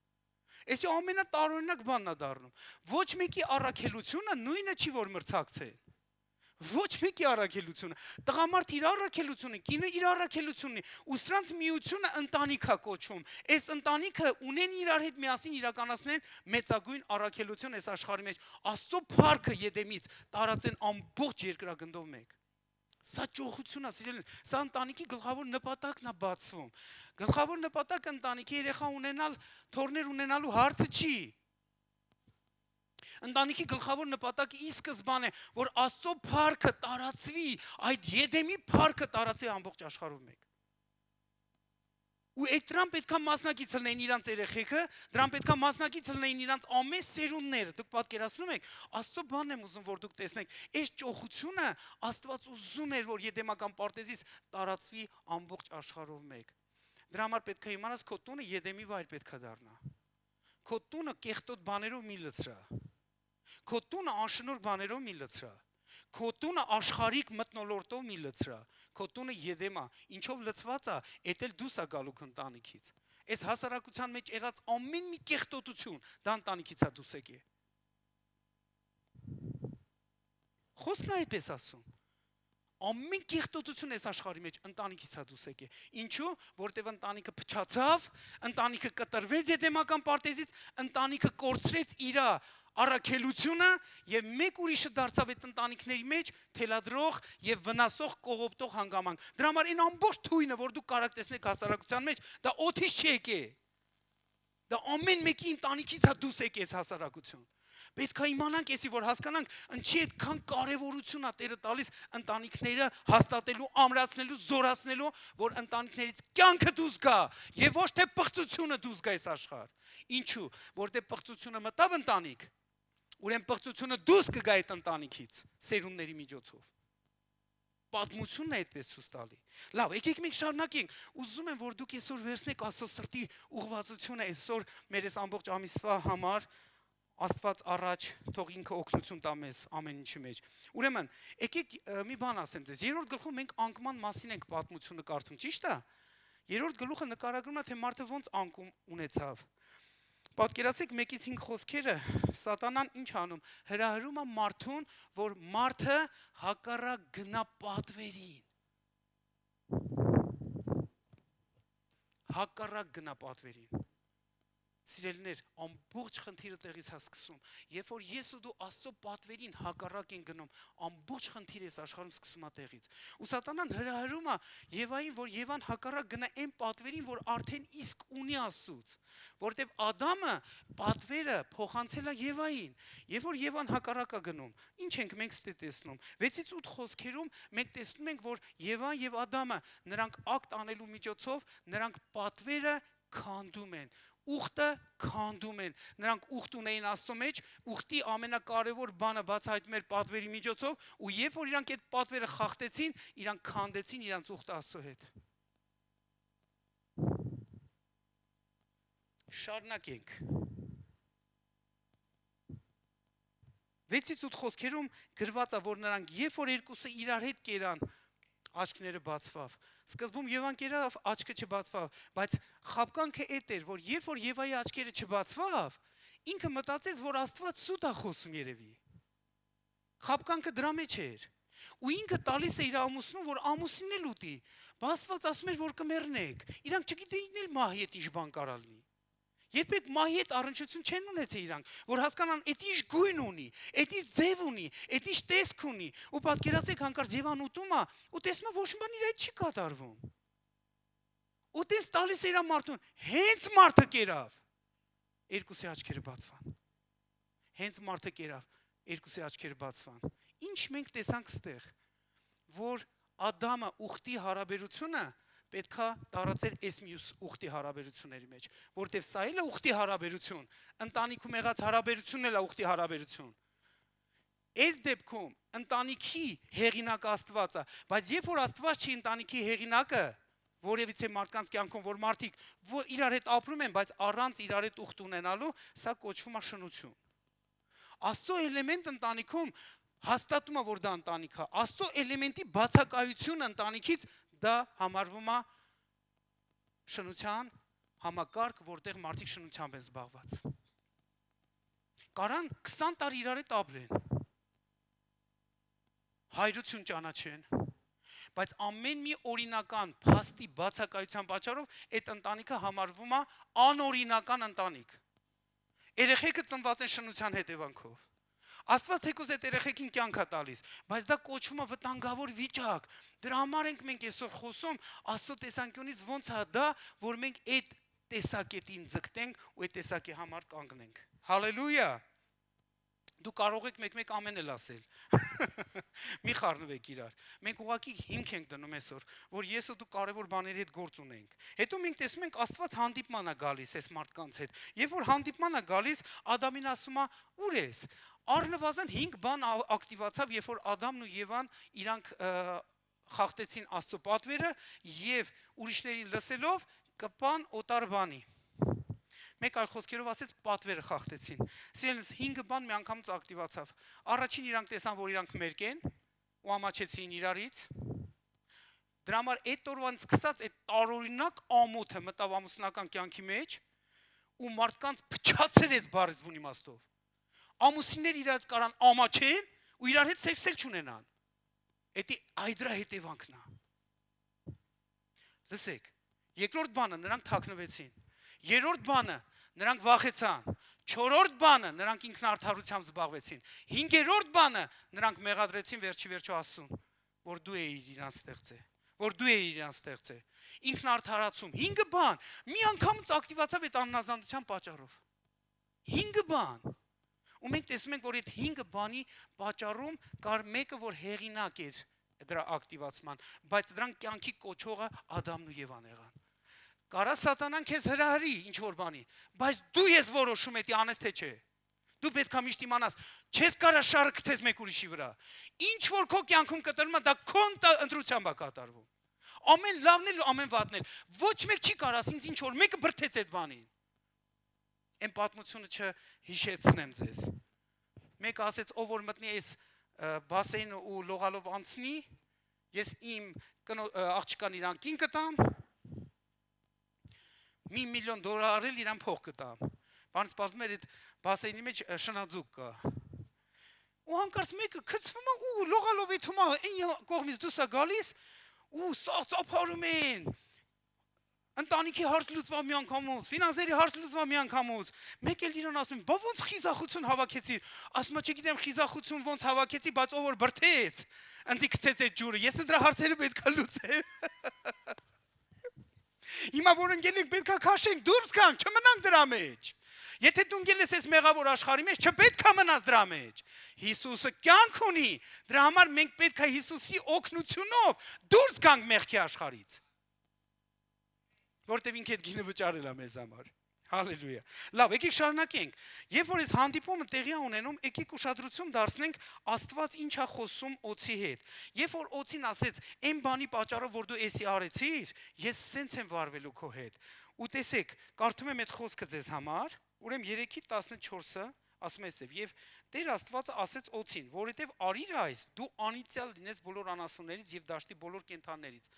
Էսի ամենատարօրինակ բանն է դառնում։ Ոչ մեկի առաքելությունը նույնը չի, որ մրցակցեն։ Ոչ մեկի առաքելությունը։ Տղամարդը իր առաքելությունը, կինը իր առաքելությունն է, ու սրանց միությունը ընտանիք է կոչվում։ Այս ընտանիքը ունեն իրար հետ միասին իրականացնեն մեծագույն առաքելություն այս աշխարհի մեջ։ Աստծո փառքը Եդեմից տարածեն ամբողջ երկրագնդով մեկ։ Սա ճոխություն է, սիրելիներ, սա ընտանիքի գլխավոր նպատակն է բացվում։ Գլխավոր նպատակը ընտանիքի երեխա ունենալ, թորներ ունենալու հարցը չի։ Ընտանիքի գլխավոր նպատակը ի սկզբանե, որ Աստծո փառքը տարածվի, այդ Եդեմի փառքը տարածվի ամբողջ աշխարհով մեկ։ Ու այդ դրան պետքա մասնակից լինեին իրանց երեխեքը, դրան պետքա մասնակից լինեին իրանց ամեն սերունդները։ Դուք պատկերացնում եք, Աստծո բանն եմ ուզում, որ դուք տեսնեք, այս ճոխությունը Աստված ուզում էր, որ Եդեմական պարտեզից տարածվի ամբողջ աշխարհով մեկ։ Դրա համար պետքա իմանաս, քո տունը Եդեմի վայր պետքա դառնա։ Քո տունը կեղտոտ բաներով մի լցրա։ Քո տունը անշնորհ բաներով մի լցրա։ Քո տունը աշխարհիկ մթնոլորտով մի լցրա։ Քո տունը Եդեմ է, ինչով լցված է, էդ էլ դուրս է գալու ընտանիքից։ Այս հասարակության մեջ եղած ամեն մի կեղտոտություն դա ընտանիքից է դուրս եկե։ Խոսքն է այդպես ասում։ Ամեն կեղտոտություն այս աշխարհի մեջ ընտանիքից է դուրս եկե։ Ինչու՞, որտեղ ընտանիքը փչացավ, ընտանիքը կտրվեց Եդեմական պարտեզից, ընտանիքը կորցրեց իր առաքելությունը եւ մեկ ուրիշը դարձավ այդ ընտանիքների մեջ թելադրող եւ վնասող կողոպտող հանգամանք։ Դրա համար այն ամբողջ թույնը, որ դուք կարող տեսնեք հասարակության մեջ, դա օթից չի եկե։ Դա ամեն մեկի ընտանիքից է դուրս եկե այս հասարակություն։ Պետք է իմանանք, էսի որ հասկանանք, ինչի այդքան կարևորություն է Տերը տալիս ընտանիքները հաստատելու, ամրացնելու, զորացնելու, որ ընտանիքներից կյանքը դուրս գա եւ ոչ թե պղծությունը դուրս գա այս աշխարհ։ Ինչու՞, որտեղ պղծությունը մտավ ընտանիք, ուրեմն պղծությունը դուրս կգա այդ ընտանիքից սերունդների միջոցով։ Պատմությունն է այդպես ցույց տալի։ Լավ, եկեք մենք շարունակենք։ Ուզում եմ, որ դուք այսօր վերցնեք Աստծո սրտի ուղղվածությունը այսօր մեր այս ամբողջ ամիսվա համար Աստված առաջ թող ինքը օգնություն տա մեզ ամեն ինչի մեջ։ Ուրեմն, եկեք մի բան ասեմ ձեզ։ Երրորդ գլխում մենք անկման մասին ենք պատմությունը կարդում, ճիշտ է։ Երրորդ գլուխը նկարագրում է, թե մարդը ոնց անկում ունեցավ։ Պատկերացրեք 1-5 խոսքերը, Սատանան ինչ անում, հրահրում է մարդուն, որ մարդը հակառակ գնա պատվերին։ Հակառակ գնա պատվերին։ Սիրելիներ, ամբողջ խնդիրը տեղից է սկսում։ Երբ որ ես ու դու Աստծո պատվերին հակառակ են գնում, ամբողջ խնդիրը այս աշխարհում սկսում է տեղից։ Ու Սատանան հրահրում է Եվային, որ Եվան հակառակ գնա այն պատվերին, որ արդեն իսկ ունի Աստծուց, որտեվ Ադամը պատվերը փոխանցել է Եվային։ Երբ որ Եվան հակառակ է գնում, ինչ ենք մենք ստե տեսնում։ 6-ից 8 խոսքերում մենք տեսնում ենք, որ Եվան եւ Ադամը նրանք ակտ անելու միջոցով նրանք պատվերը քանդում են։ Ուխտը քանդում են, նրանք ուխտ ունեին Աստծո մեջ, ուխտի ամենակարևոր բանը բացահայտվում էր պատվերի միջոցով, ու երբ որ իրանք այդ պատվերը խախտեցին, իրանք քանդեցին իրանք ուխտը Աստծո հետ։ Շարունակենք։ 6-ից 8 խոսքերում գրված է, որ նրանք երբ որ երկուսը իրար հետ կերան, աչքները բացվավ։ Սկզբում Եվան կերավ, աչքը չբացվավ, բայց խաբկանքը էդ էր, որ երբ որ Եվայի աչքերը չբացվավ, ինքը մտածեց, որ Աստված սուտ է խոսում երևի։ Խաբկանքը դրա մեջ էր։ Ու ինքը տալիս է իր ամուսնուն, որ ամուսինն էլ ուտի։ Աստված ասում էր, որ կմեռնեք։ Իրանք չգիտեին էլ մահի հետ ինչ բան կարա լինի։ Երբեք մահի հետ առնչություն չեն ունեցել իրանք, որ հասկանան, էդ ինչ գույն ունի, էդ ինչ ձև ունի, էդ ինչ տեսք ունի, ու պատկերացեք հանկարծ Եվան ուտում է, ու տեսնում է ոչ մի բան իր հետ չի կատարվում։ Ու տես տալիս է իր մարդուն, հենց մարդը կերավ, երկուսի աչքերը բացվան։ Հենց մարդը կերավ, երկուսի աչքերը բացվան։ Ինչ մենք տեսանք ստեղ, որ Ադամը ուխտի հարաբերությունը պետքա տարածել այս մյուս ուխտի հարաբերությունների մեջ, որտեվ սա էլ է ուխտի հարաբերություն, ընտանիքում եղած հարաբերությունն էլ է ուխտի հարաբերություն։ Այս դեպքում ընտանիքի հեղինակը Աստված է, բայց երբ որ Աստված չի ընտանիքի հեղինակը, որևիցե մարդկանց կյանքում, որ մարդիկ իրար հետ ապրում են, բայց առանց իրար հետ ուխտ ունենալու, սա կոչվում է շնություն։ Աստծո էլեմենտ ընտանիքում հաստատում է, որ դա ընտանիք է։ Աստծո էլեմենտի բացակայությունը ընտանիքից դա համարվում է շնության համակարգ, որտեղ մարդիկ շնությամբ են զբաղված։ Կարան 20 տարի իրար հետ ապրեն, հայրություն ճանաչեն, բայց ամեն մի օրինական փաստի բացակայության պատճառով այդ ընտանիքը համարվում է անօրինական ընտանիք։ Երեխեքը ծնված են շնության հետևանքով։ Աստված թեկուզ այդ երեխեքին կյանք է տալիս, բայց դա կոչվում է վտանգավոր վիճակ։ Դրա համար ենք մենք այսօր խոսում Աստծո տեսանկյունից ոնց է դա, որ մենք այդ տեսակետին ձգտենք ու այդ տեսակի համար կանգնենք։ Հալելույա։ Դու կարող եք մեկ-մեկ ամեն էլ ասել։ Մի խառնվեք իրար։ Մենք ուղղակի հիմք ենք դնում այսօր, որ ես ու դու կարևոր բաների հետ գործ ունենք։ Հետո մենք տեսնում ենք Աստված հանդիպման է գալիս այս մարդկանց հետ։ Երբ որ հանդիպման է գալիս, Ադամին ասում է՝ «Ուր ես»։ Առնվազն 5 բան ակտիվացավ, երբ որ Ադամն ու Եվան իրանք խախտեցին Աստծո պատվերը եւ ուրիշներին լսելով կպան օտար բանի։ Մեկ այլ խոսքերով ասեց պատվերը խախտեցին։ Սիրելիս 5 բան մի անգամից ակտիվացավ։ Առաջին իրանք տեսան, որ իրանք մերկ են ու ամաչեցին իրարից։ Դրա համար այդ օրվանից սկսած այդ տարօրինակ ամոթը մտավ ամուսնական կյանքի մեջ ու մարդկանց փչացել էս բառից բուն իմաստով։ Ամուսիններ իրարից կարան ամաչեն ու իրար հետ սեքս չունենան։ Էդի այդրա հետևանքն է։ Լսեք, երկրորդ բանը նրանք թաքնվեցին։ Երրորդ բանը նրանք վախեցան։ Չորրորդ բանը նրանք ինքնարդարությամբ զբաղվեցին։ Հինգերորդ բանը նրանք մեղադրեցին վերջի վերջո Աստծուն, որ դու էիր իրանց ստեղծել, որ դու էիր իրանց ստեղծել։ Ինքնարդարացում 5 բան մի անգամից ակտիվացավ այդ աննազանդության պատճառով։ 5 բան։ Ու մենք տեսնում ենք, որ այդ 5 բանի պատճառում կար մեկը, որ հեղինակ էր դրա ակտիվացման, բայց դրանք կյանքի կոչողը Ադամն ու Եվան եղան։ Կարա սատանան քեզ հրահրի ինչ-որ բանի, բայց դու ես որոշում էդի անես թե չէ։ Դու պետք է միշտ իմանաս, չես կարա շարը գցես մեկ ուրիշի վրա։ Ինչ որ քո կյանքում կտրվում է, դա քո ընտրությամբ է կատարվում։ Ամեն լավն էլ ու ամեն վատն էլ։ Ոչ մեկ չի կարաս ինձ ինչ որ մեկը բրթեց այդ բանին։ Այն պատմությունը չհիշեցնեմ ձեզ։ Մեկը ասեց, ով որ մտնի այս բասեինը ու լողալով անցնի, ես իմ աղջկան իրան կին կտամ, $1 միլիոն էլ իրան փող կտամ։ Բանից սպասում էր այդ բասեինի մեջ շնաձուկ կա։ Ու հանկարծ մեկը գցվում է ու լողալով էթում է, այն կողմից դուրս է գալիս ու ծափարում են։ Ընտանիքի հարց լուծվա մի անգամուց, ֆինանսերի հարց լուծվա մի անգամուց։ Մեկ էլ իրան ասում, բա ոնց խիզախություն հավաքեցիր։ Ասում է, չգիտեմ խիզախություն ոնց հավաքեցի, բայց ով որ բրթեց, ինձի գցեց այդ ջուրը։ Ես դրա հարցերը պետք է լուծեմ։ Հիմա որ ընկել ենք պետք է քաշենք, դուրս գանք, չմնանք դրա մեջ։ Եթե դու ընկել ես այս մեղավոր աշխարհի մեջ, չպետք է մնաս դրա մեջ։ Հիսուսը կյանք ունի։ Դրա համար մենք պետք է Հիսուսի օգնությունով դուրս գանք մեղքի աշխարհից։ Որտեւ ինքը այդ գինը վճարել է մեզ համար։ Հալելույա։ Լավ, եկեք շարունակենք։ Երբ որ այս հանդիպումը տեղի է ունենում, եկեք ուշադրություն դարձնենք Աստված ինչ է խոսում Օծի հետ։ Երբ որ Օծին ասեց, «Այն բանի պատճառով, որ դու էսի արեցիր, ես սենց եմ վարվելու քո հետ»։ Ու տեսեք, կարդում եմ այդ խոսքը ձեզ համար, ուրեմն 3:14-ը ասում է այսպես. «Եվ Տեր Աստվածը ասեց Օծին, որովհետև արիր այս, դու անիծյալ լինես բոլոր անասուններից եւ դաշտի բոլոր կենդաններից»։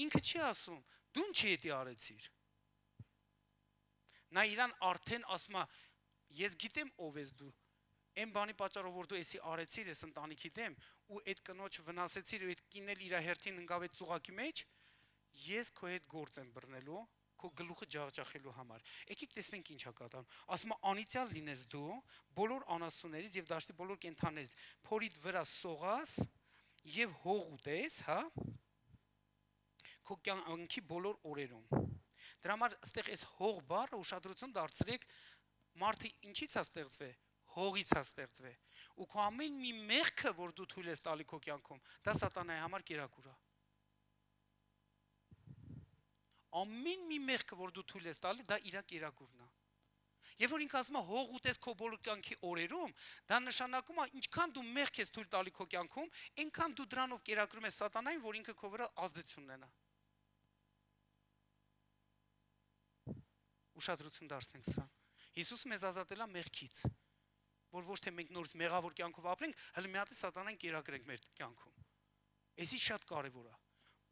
Ինքը չի ասում, դու ինչ էդի արեցիր։ Նա իրան արդեն ասում է, ես գիտեմ ով ես դու, այն բանի պատճառով որ դու էսի արեցիր ես ընտանիքի դեմ ու այդ կնոջ վնասեցիր ու այդ կինն էլ իր հերթին ընկավ այդ ծուղակի մեջ, ես քո հետ գործ եմ բռնելու, քո գլուխը ջախջախելու համար։ Եկեք տեսնենք ինչ է կատարում։ Ասում է անիծյալ լինես դու բոլոր անասուններից եւ դաշտի բոլոր կենդաններից, փորիդ վրա սողաս եւ հող ուտես, հա, քո կյանքի բոլոր օրերում։ Դրա համար այստեղ այս հող բառը ուշադրություն դարձրեք, մարդը ինչից է ստեղծվել, հողից է ստեղծվել։ Ու քո ամեն մի մեղքը, որ դու թույլ ես տալի քո կյանքում, դա սատանայի համար կերակուր է։ ամեն մի մեղքը, որ դու թույլ ես տալի, դա իր կերակուրն է։ Երբ որ ինքը ասում է հող ուտես քո բոլոր կյանքի օրերում, դա նշանակում է ինչքան դու մեղք ես թույլ տալի քո կյանքում, այնքան դու դրանով կերակրում ես սատանային, որ ինքը քո վրա ազդեցություն ունենա։ Ուշադրություն դարձնենք սրան։ Հիսուսը մեզ ազատել է մեղքից, որ ոչ թե մենք նորից մեղավոր կյանքով ապրենք, հələ մի հատ սատանային կերակրենք մեր կյանքում։ Էսի շատ կարևոր է։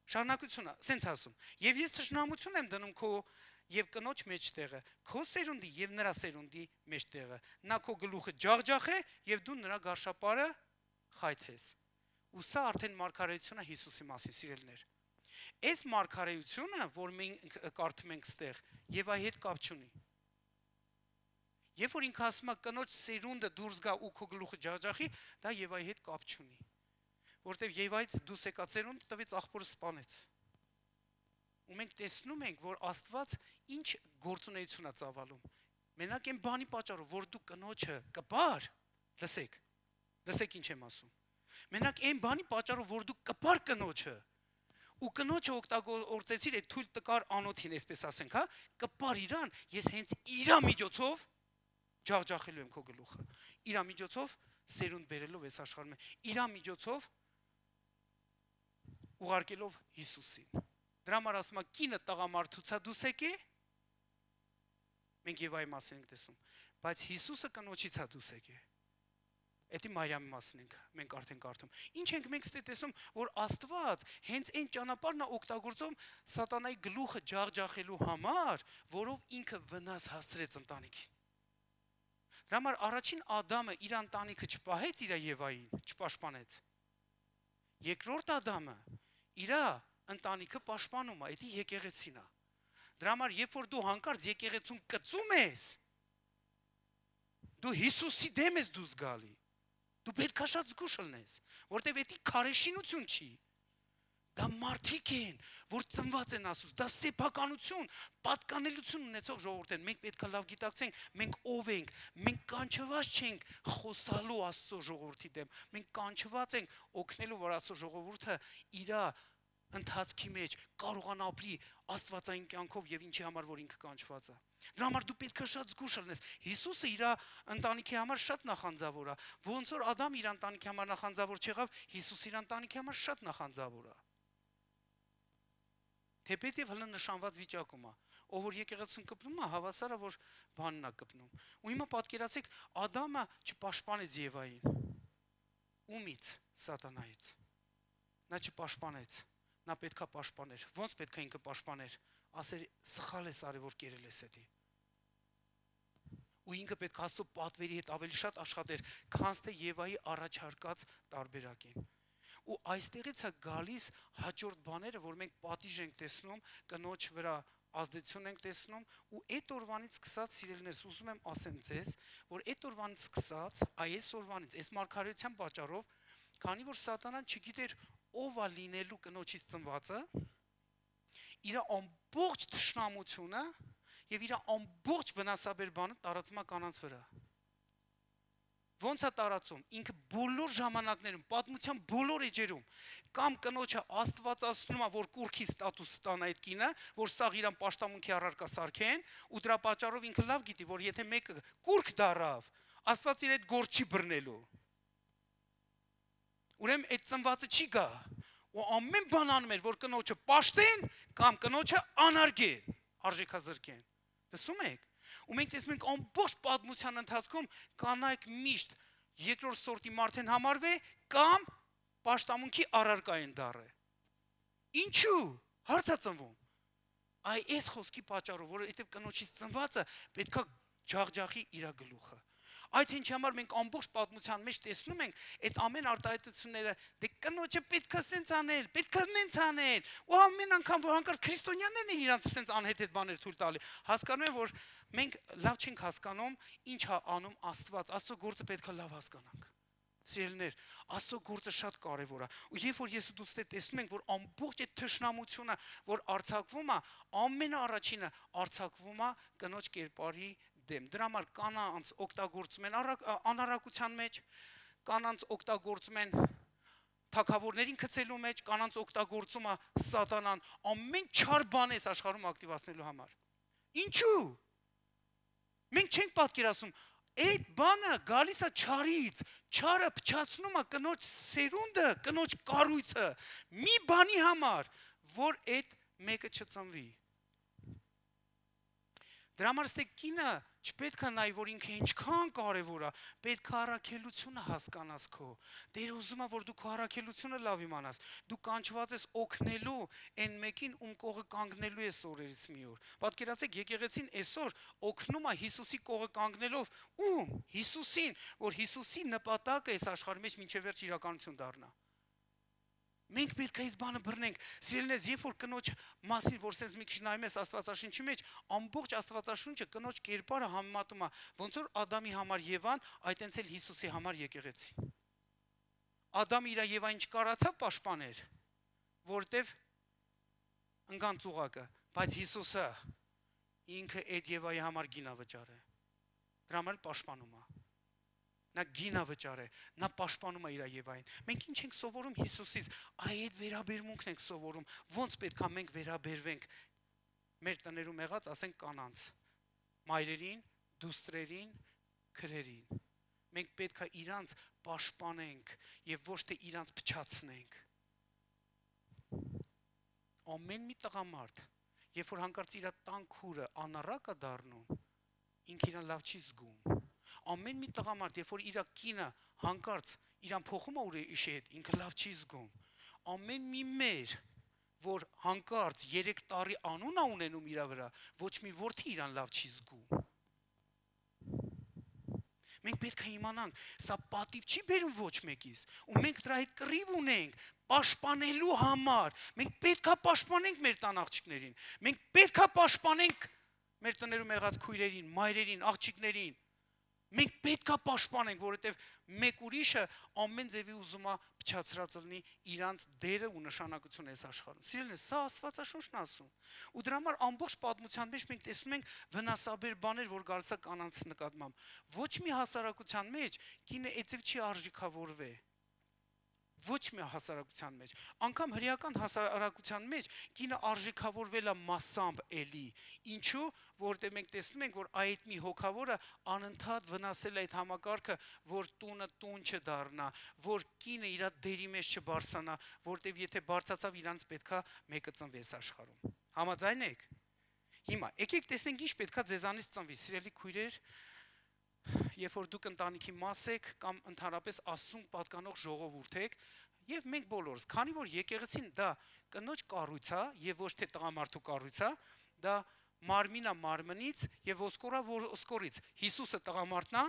Շարունակությունը, սենց ասում։ Եվ ես թշնամություն եմ դնում քո եւ կնոջ մեջտեղը, քո սերունդի եւ նրա սերունդի մեջտեղը։ Նա քո գլուխը ջախջախ է եւ դու նրա գարշապարը խայթես։ Ու սա արդեն մարգարեությունը Հիսուսի մասին, սիրելիներ։ Այս մարգարեությունը, որ մենք կարդում ենք ստեղ, Եվայի հետ կապ չունի։ Երբ որ ինքը ասում է կնոջ սերունդը դուրս գա ու քո գլուխը ջախջախի, դա Եվայի հետ կապ չունի։ Որտեւ Եվայից դուրս եկած սերունդը տվեց աղբորը սպանեց։ Ու մենք տեսնում ենք, որ Աստված ինչ գործունեություն է ծավալում։ Մենակ այն բանի պատճառով, որ դու կնոջը կպար, լսեք ինչ եմ ասում։ Մենակ այն բանի պատճառով, որ դու կպար կնոջը, ու կնոջը օգտագործեցիր այդ թույլ տկար անոթին, այսպես ասենք, հա, կպար իրան, ես հենց իրա միջոցով ջախջախելու եմ քո գլուխը։ Իրա միջոցով սերունդ բերելով այս աշխարհում, իրա միջոցով ուղարկելով Հիսուսին։ Դրա համար ասում է կինը տղամարդուցա դուսեք է։ Մենք Եվայի մասին ենք տեսնում, բայց Հիսուսը կնոջից է դուսեք է։ Էդի Մարիամի մասին ենք մենք արդեն կարդում։ Ինչ ենք մենք ստե տեսնում, որ Աստված հենց այն ճանապարհն է օգտագործում սատանայի գլուխը ջախջախելու համար, որով ինքը վնաս հասցրեց ընտանիքին։ Դրա համար առաջին Ադամը իր ընտանիքը չպահեց իր Եվային, չպաշտպանեց։ Երկրորդ Ադամը իր ընտանիքը պաշտպանում է, դա եկեղեցին է։ Դրա համար երբ որ դու հանկարծ եկեղեցուն կծում ես, դու Հիսուսի դեմ ես դուրս գալի։ Դու պետք է շատ զգուշ լինես, որտեվ դա քարեշինություն չի։ Դա մարդիկ են, որ ծնված են Աստծուց, դա սեփականություն, պատկանելություն ունեցող ժողովուրդ են։ Մենք պետք է լավ գիտակցենք, մենք ով ենք, մենք կանչված չենք խոսալու Աստծո ժողովրդի դեմ, մենք կանչված ենք օգնելու, որ Աստծո ժողովուրդը իր ընթացքի մեջ կարողանա ապրի աստվածային կյանքով եւ ինչի համար որ ինքը կանչված է։ Դրա համար դու պետք է շատ զգուշ լինես։ Հիսուսը իր ընտանիքի համար շատ նախանձավոր է։ Ոնց որ Ադամ իր ընտանիքի համար նախանձավոր չեղավ, Հիսուս իր ընտանիքի համար շատ նախանձավոր է։ Թեպետև հլը նշանված վիճակում է, ով որ եկեղեցուն կպնում է, հավասար է որ բանն է կպնում։ Ու հիմա պատկերացեք, Ադամը չպաշտպանեց Եվային։ Ումից սատանայից։ Նա չպաշտպանեց։ Նա պետքա պաշտպաներ։ Ոնց պետքա ինքը պաշտպաներ։ Ասեր սխալ ես արի որ կերել ես էդի։ Ու ինքը պետք է Աստծո պատվերի հետ ավելի շատ աշխատեր, քան թե Եվայի առաջարկած տարբերակին։ Ու այստեղից է գալիս հաջորդ բաները, որ մենք պատիժ ենք տեսնում, կնոջ վրա ազդեցություն ենք տեսնում, ու այդ օրվանից սկսած սիրելիներս ուզում եմ ասեմ ձեզ, որ այդ օրվանից սկսած, այս օրվանից, այս մարգարեության պատճառով, քանի որ սատանան չգիտեր ով է լինելու կնոջից ծնվածը, իր ամբողջ թշնամությունը եւ իր ամբողջ վնասաբեր բանը տարածում է կանանց վրա։ Ոնց է տարածում, ինքը բոլոր ժամանակներում, պատմության բոլոր էջերում, կամ կնոջը աստվածացնում է, որ կուրքի ստատուս ստանա այդ կինը, որ սաղ իրան պաշտամունքի առարկա սարքեն, ու դրա պատճառով ինքը լավ գիտի, որ եթե մեկը կուրք դառավ, Աստված իր այդ գործ չի բռնելու։ Ուրեմն այդ ծնվածը չի գա, ու ամեն բան անում էր, որ կնոջը պաշտեն կամ կնոջը անարգեն, արժեքազրկեն։ Լսում եք։ Ու մենք տեսնում ենք ամբողջ պատմության ընթացքում կանայք միշտ երկրորդ սորտի մարդ են համարվե կամ պաշտամունքի առարկա են դառը։ Ինչու՞։ Հարց է ծնվում։ Այս խոսքի պատճառով, որովհետև կնոջից ծնվածը պետքա ջախջախի իր գլուխը։ Այդ ինչի համար մենք ամբողջ պատմության մեջ տեսնում ենք այդ ամեն արտահայտությունները, դե կնոջը պետքա սենց անել, պետքա նենց անել, ու ամեն անգամ որ հանկարծ քրիստոնյաներն են իրանց սենց անհեթեթ բաներ թույլ տալի, հասկանում են որ մենք լավ չենք հասկանում ինչ է անում Աստված, Աստծո գործը պետքա լավ հասկանանք։ Սիրելիներ, Աստծո գործը շատ կարևոր է, ու երբ որ ես ու դուք տեսնում ենք որ ամբողջ այդ թշնամությունը որ արձակվում է, ամենաառաջինը արձակվում է կնոջ կերպարի դեմ։ Դրա համար կանանց օգտագործում են անարակության մեջ, կանանց օգտագործում են թագավորներին գցելու մեջ, կանանց օգտագործում է սատանան, ամեն չար բան է աշխարհում ակտիվացնելու համար։ Ինչու՞։ Մենք չենք պատկերացնում, այդ բանը գալիս է չարից, չարը փչացնում է կնոջ սերունդը, կնոջ կառույցը, մի բանի համար, որ այդ մեկը չծնվի։ Դրա համար ստե կինը չպետք է նայ, որ ինքը ինչքան կարևոր է, պետք է առաքելությունը հասկանաս քո։ Տերը ուզում է, որ դու քո առաքելությունը լավ իմանաս։ Դու կանչված ես օգնելու այն մեկին, ում կողը կանգնելու ես օրերից մի օր։ Պատկերացեք, եկեղեցին այսօր օգնում է Հիսուսի կողը կանգնելով ում։ Հիսուսին, որ Հիսուսի նպատակը այս աշխարհի մեջ մինչև վերջ իրականություն դառնա։ Մենք պետք է այս բանը բռնենք։ Սիրելիներս, երբ որ կնոջ մասին, որ sense մի քիչ նայում ես Աստվածաշնչի մեջ, ամբողջ Աստվածաշունչը կնոջ կերպարը համեմատում է, ոնց որ Ադամի համար Եվան, այտենց էլ Հիսուսի համար եկեղեցի։ Ադամը իր Եվային չկարացավ պաշտպաներ, որտեվ ընկան ծուղակը, բայց Հիսուսը ինքը այդ Եվայի համար գինա վճար է։ Դրա համար պաշտպանում է։ Նա գինա վճար է, նա պաշտպանում է իր Եվային։ Մենք ինչ ենք սովորում Հիսուսից, այդ վերաբերմունքն ենք սովորում, ոնց պետք է մենք վերաբերվենք մեր տներում եղած, ասենք կանանց, մայրերին, դուստրերին, քրերին։ Մենք պետք է իրանց պաշտպանենք եւ ոչ թե իրանց փչացնենք։ Ամեն մի տղամարդ, երբ որ հանկարծ իր տանքուրը անառակ է դառնում, ինքը իրան լավ չի զգում։ Ամեն մի տղամարդ, երբ որ իր կինը հանկարծ իրան փոխում է ուրիշի հետ, ինքը լավ չի զգում։ Ամեն մի մեր, որ հանկարծ 3 տարի անուն է ունենում իր վրա, ոչ մի որդի իրան լավ չի զգում։ Մենք պետք է իմանանք, սա պատիվ չի բերում ոչ մեկից, ու մենք դրա հետ կռիվ ունենք, պաշտպանելու համար։ Մենք պետք է պաշտպանենք մեր տան աղջիկներին։ Մենք պետք է պաշտպանենք մեր տներում եղած քույրերին, մայրերին, աղջիկներին։ Մենք պետք է պաշտպանենք, որովհետև մեկ ուրիշը ամեն ձևի ուզում է փչացրած լինի իրանց դերը ու նշանակությունը այս աշխարհում։ Սիրելիներ, սա Աստվածաշունչն ասում։ Ու դրա համար ամբողջ պատմության մեջ մենք տեսնում ենք վնասաբեր բաներ, որ գալիս է կանանց նկատմամբ։ Ոչ մի հասարակության մեջ կինը այդպես չի արժեքավորվի։ Ոչ մի հասարակության մեջ, անգամ հրեական հասարակության մեջ կինը արժեքավորվել է մասամբ էլի։ Ինչու? Որտեղ մենք տեսնում ենք, որ այդ մի հոգավորը անընդհատ վնասել է այդ համակարգը, որ տունը տուն չդառնա, որ կինը իր դերի մեջ չբարձրանա, որտեղ եթե բարձացավ իրանց պետքա մեկը ծնվի այս աշխարհում։ Համաձայն եք։ Հիմա եկեք տեսնենք ինչ պետքա ձեզանից ծնվի, սիրելի քույրեր, երբ որ դուք ընտանիքի մաս եք կամ ընդհանրապես Աստծուն պատկանող ժողովուրդ եք, եւ մենք բոլորս, քանի որ եկեղեցին դա կնոջ կառույց է եւ ոչ թե տղամարդու կառույց է, դա մարմինը մարմնից եւ ոսկորը ոսկորից։ Հիսուսը տղամարդն է,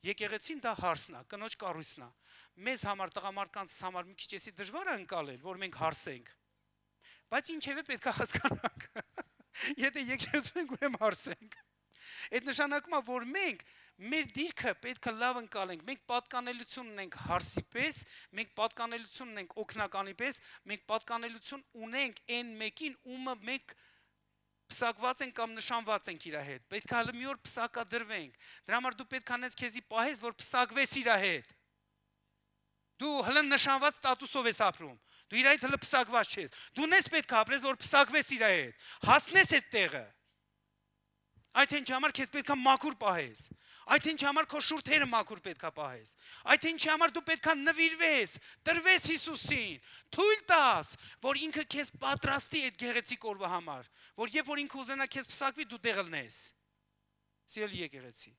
եկեղեցին դա հարսն է, կնոջ կառույցն է։ Մեզ համար տղամարդկանց համար մի քիչ էսի դժվար է ընկալել, որ մենք հարսենք։ Բայց ինչևէ պետք է հասկանանք։ Եթե եկեղեցու ենք, ուրեմն հարսենք։ Այդ նշանակում է, որ մենք մեր դիրքը պետք է լավ ընկալենք, մենք պատկանելություն ունենք հարսի պես, մենք պատկանելություն ունենք օգնականի պես, մենք պատկանելություն ունենք այն մեկին, ումը մենք փսակված ենք կամ նշանված ենք իր հետ։ Պետք է հələ մի օր փսակադրվենք։ Դրա համար դու պետք է անես քեզի պահես, որ փսակվես իր հետ։ Դու հələ նշանված ստատուսով ես ապրում։ Դու իր հետ հələ փսակված չես։ Դու նես պետք է ապրես, որ փսակվես իր հետ։ Հասնես այդ տեղը։ Այդ ինչ համար քեզ պետք է մաքուր պահես։ Այդ ինչ համար քո շուրթերը մաքուր պետք է պահես։ Այդ ինչի համար դու պետք է նվիրվես, տրվես Հիսուսին, թույլ տաս, որ ինքը քեզ պատրաստի այդ գեղեցիկ օրվա համար, որ երբ որ ինքը ուզենա քեզ փսակվի, դու տեղ լնես։ Սիրելի եկեղեցի,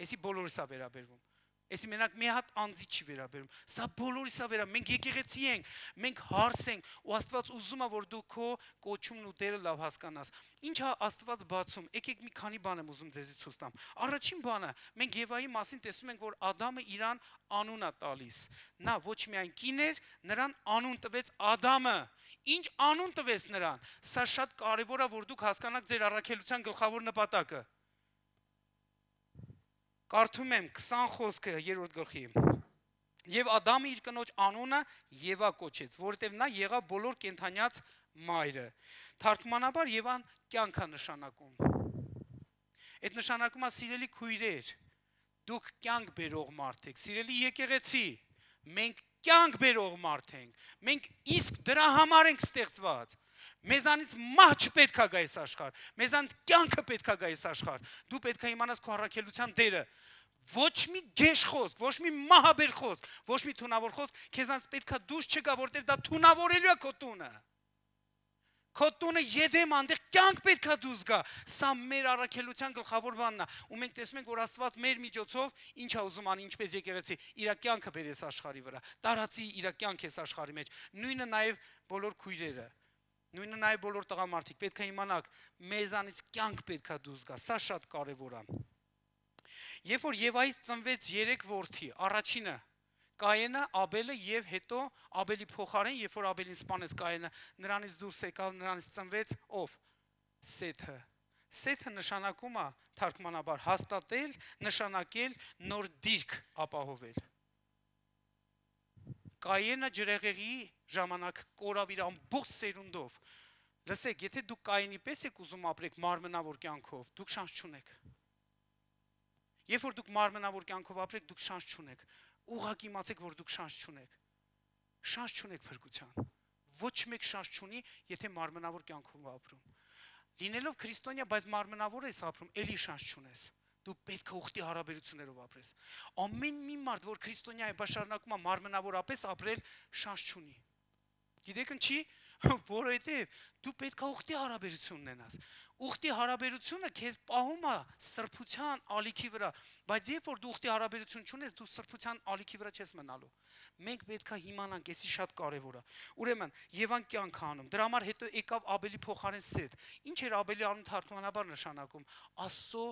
էսի բոլորս է վերաբերվում։ Էսի մենակ մի հատ անձի չի վերաբերում։ Սա բոլորիս է վերաբերում։ Մենք եկեղեցի ենք, մենք հարս ենք, ու Աստված ուզում է, որ դու քո կոչումն ու դերը լավ հասկանաս։ Ինչ է Աստված բացում։ Եկեք մի քանի բան եմ ուզում ձեզից ցույց տամ։ Առաջին բանը, մենք Եվայի մասին տեսնում ենք, որ Ադամը իրան անուն է տալիս։ Նա ոչ միայն կին էր, նրան անուն տվեց Ադամը։ Ինչ անուն տվեց նրան։ Սա շատ կարևոր է, որ դուք հասկանաք ձեր առաքելության գլխավոր նպատակը։ Կարդում եմ 20 խոսքը 3-րդ գլխի։ Եվ Ադամը իր կնոջ անունը Եվա կոչեց, որովհետև նա եղավ բոլոր կենդանյաց մայրը։ Թարգմանաբար Եվան կյանք է նշանակում։ Այդ նշանակում է սիրելի քույրեր, դուք կյանք բերող մարդ եք, սիրելի եկեղեցի, մենք կյանք բերող մարդ ենք։ Մենք իսկ դրա համար ենք ստեղծված։ Մեզանից մահ չպետք է գա այս աշխարհ, մեզանից կյանքը պետք է գա այս աշխարհ։ Դու պետք է իմանաս քո առաքելության դերը։ Ոչ մի գեշ խոսք, ոչ մի մահաբեր խոսք, ոչ մի թունավոր խոսք քեզանից պետք է դուրս չգա, որտեղ դա թունավորելու է քո տունը։ Քո տունը Եդեմ այնտեղ կյանք պետք է դուրս գա։ Սա մեր առաքելության գլխավոր բանն է, ու մենք տեսնում ենք, որ Աստված մեր միջոցով ինչ է ուզում անի, ինչպես եկեղեցի, իր կյանքը բերես աշխարհի վրա, տարածի իր կյանքը այս աշխարհի մեջ։ Նույնը նաև բոլոր քույրերը, նույնը նաև բոլոր տղամարդիկ պետք է իմանաք, մեզանից կյանք պետք է դուրս գա։ Սա շատ կարևոր է։ Երբ որ Եվայից ծնվեց 3 որդի, առաջինը Կայենը, Աբելը եւ հետո Աբելի փոխարեն, երբ որ Աբելին սպանեց Կայենը, նրանից դուրս եկավ, նրանից ծնվեց ով? Սեթը։ Սեթը նշանակում է թարգմանաբար հաստատել, նշանակել, նոր դիրք ապահովել։ Կայենը ջրեղեղի ժամանակ կորավ իր ամբողջ սերունդով։ Լսեք, եթե դուք Կայենի պես եք ուզում ապրեք մարմնավոր կյանքով, դուք շանս չունեք։ Երբ որ դուք մարմնավոր կյանքով ապրեք, դուք շանս չունեք։ Ուղղակի իմացեք, որ դուք շանս չունեք։ Շանս չունեք փրկության։ Ոչ մեկ շանս չունի, եթե մարմնավոր կյանքով ապրում։ Լինելով քրիստոնյա, բայց մարմնավոր ես ապրում, էլի շանս չունես։ Դու պետք է ուխտի հարաբերություններով ապրես։ Ամեն մի մարդ, որ քրիստոնյա է, բաշարնակում է մարմնավորապես ապրել, շանս չունի։ Գիտեք ինչի՞, որովհետև դու պետք է ուխտի հարաբերություն ունենաս։ Ուխտի հարաբերությունը քեզ պահում է սրբության ալիքի վրա, բայց երբ որ դու ուխտի հարաբերություն չունես, դու սրբության ալիքի վրա չես մնալու։ Մենք պետք է հիմանանք, էսի շատ կարևոր է։ Ուրեմն Եվան կյանք անում։ Դրա համար հետո եկավ Աբելի փոխարեն Սեթ։ Ինչ էր Աբելի անուն թարգմանաբար նշանակում? Աստծո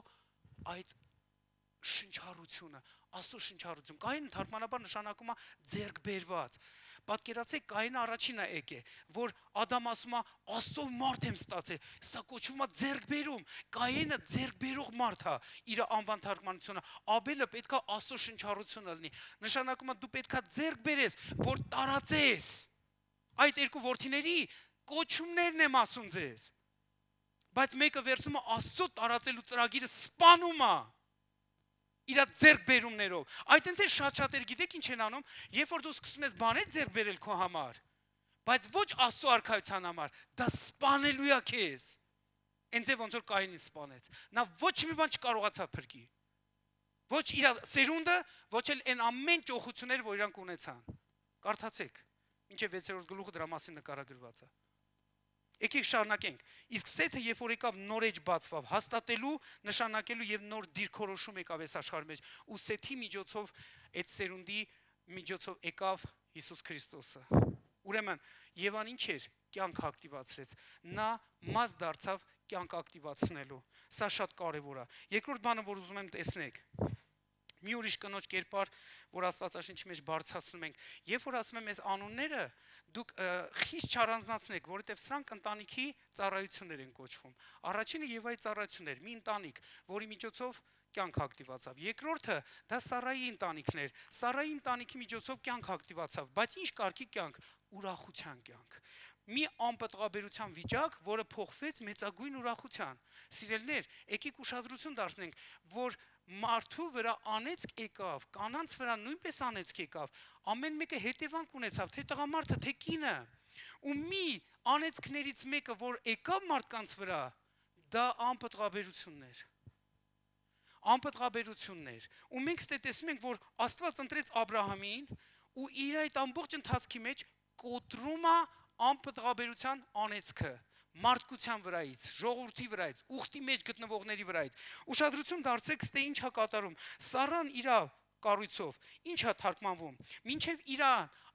այդ շնչառությունը, Աստծո շնչառություն։ Կայենը թարգմանաբար նշանակում է ձեռք բերված։ Պատկերացեք, Կայենը առաջինը եկե, որ Ադամ ասում է Աստծո մարդ եմ ստացել, սա կոչվում է ձեռք բերում։ Կայենը ձեռք բերող մարդ է, իր անվան թարգմանությունը։ Աբելը պետք է Աստծո շնչառությունը լինի։ Նշանակում է դու պետք է ձեռք բերես, որ տարածես։ Այդ երկու որդիների կոչումներն եմ ասում ձեզ։ Բայց մեկը վերցում է Աստծո տարածելու ծրագիրը սպանում է իր ձեռք բերումներով։ Այդտենց է շատ-շատեր գիտեք ինչ են անում, երբ որ դու սկսում ես բաներ ձեռք բերել քո համար, բայց ոչ Աստծո արքայության համար, դա սպանելու է քեզ։ Այնց է ոնց որ Կայենին սպանեց։ Նա ոչ մի բան չկարողացավ փրկի։ Ոչ իր սերունդը, ոչ էլ այն ամեն ճոխությունները, որ իրանք ունեցան։ Կարդացեք, մինչև 6-րդ գլուխը դրա մասին նկարագրված է։ Եկեք շարունակենք։ Իսկ Սեթը երբ որ եկավ նոր էջ բացվավ, հաստատելու, նշանակելու եւ նոր դիրքորոշում եկավ այս աշխարհի մեջ, ու Սեթի միջոցով այդ սերունդի միջոցով եկավ Հիսուս Քրիստոսը։ Ուրեմն Եվան ինչ էր կյանք ակտիվացրեց։ Նա մաս դարձավ կյանք ակտիվացնելու։ Սա շատ կարևոր է։ Երկրորդ բանը, որ ուզում եմ տեսնեք, մի ուրիշ կնոջ կերպար, որ Աստվածաշնչի մեջ բարձրացնում ենք, երբ որ ասում եմ այս անունները, դուք խիստ չառանձնացնեք, որովհետև սրանք ընտանիքի ծառայություններ են կոչվում։ Առաջինը Եվայի ծառայությունն էր, մի ընտանիք, որի միջոցով կյանք ակտիվացավ։ Երկրորդը դա Սարայի ընտանիքն էր։ Սարայի ընտանիքի միջոցով կյանք ակտիվացավ, բայց ինչ կարգի կյանք, ուրախության կյանք։ Մի անպտղաբերության վիճակ, որը փոխվեց մեծագույն ուրախության։ Սիրելիներ, եկեք ուշադրություն դարձնենք, որ մարդու վրա անեծք եկավ, կանանց վրա նույնպես անեծք եկավ, ամեն մեկը հետևանք ունեցավ, թե տղամարդը, թե կինը։ Ու մի անեծքներից մեկը, որ եկավ մարդկանց վրա, դա անպտղաբերությունն էր։ Անպտղաբերություններ։ Ու մենք ստե տեսնում ենք, որ Աստված ընտրեց Աբրահամին ու իր այդ ամբողջ ընթացքի մեջ կոտրում է անպտղաբերության անեծքը մարդկության վրայից, ժողովրդի վրայից, ուխտի մեջ գտնվողների վրայից։ Ուշադրություն դարձեք, ստե ինչ է կատարում։ Սարան իր կառույցով ինչ է թարգմանվում։ Մինչև իր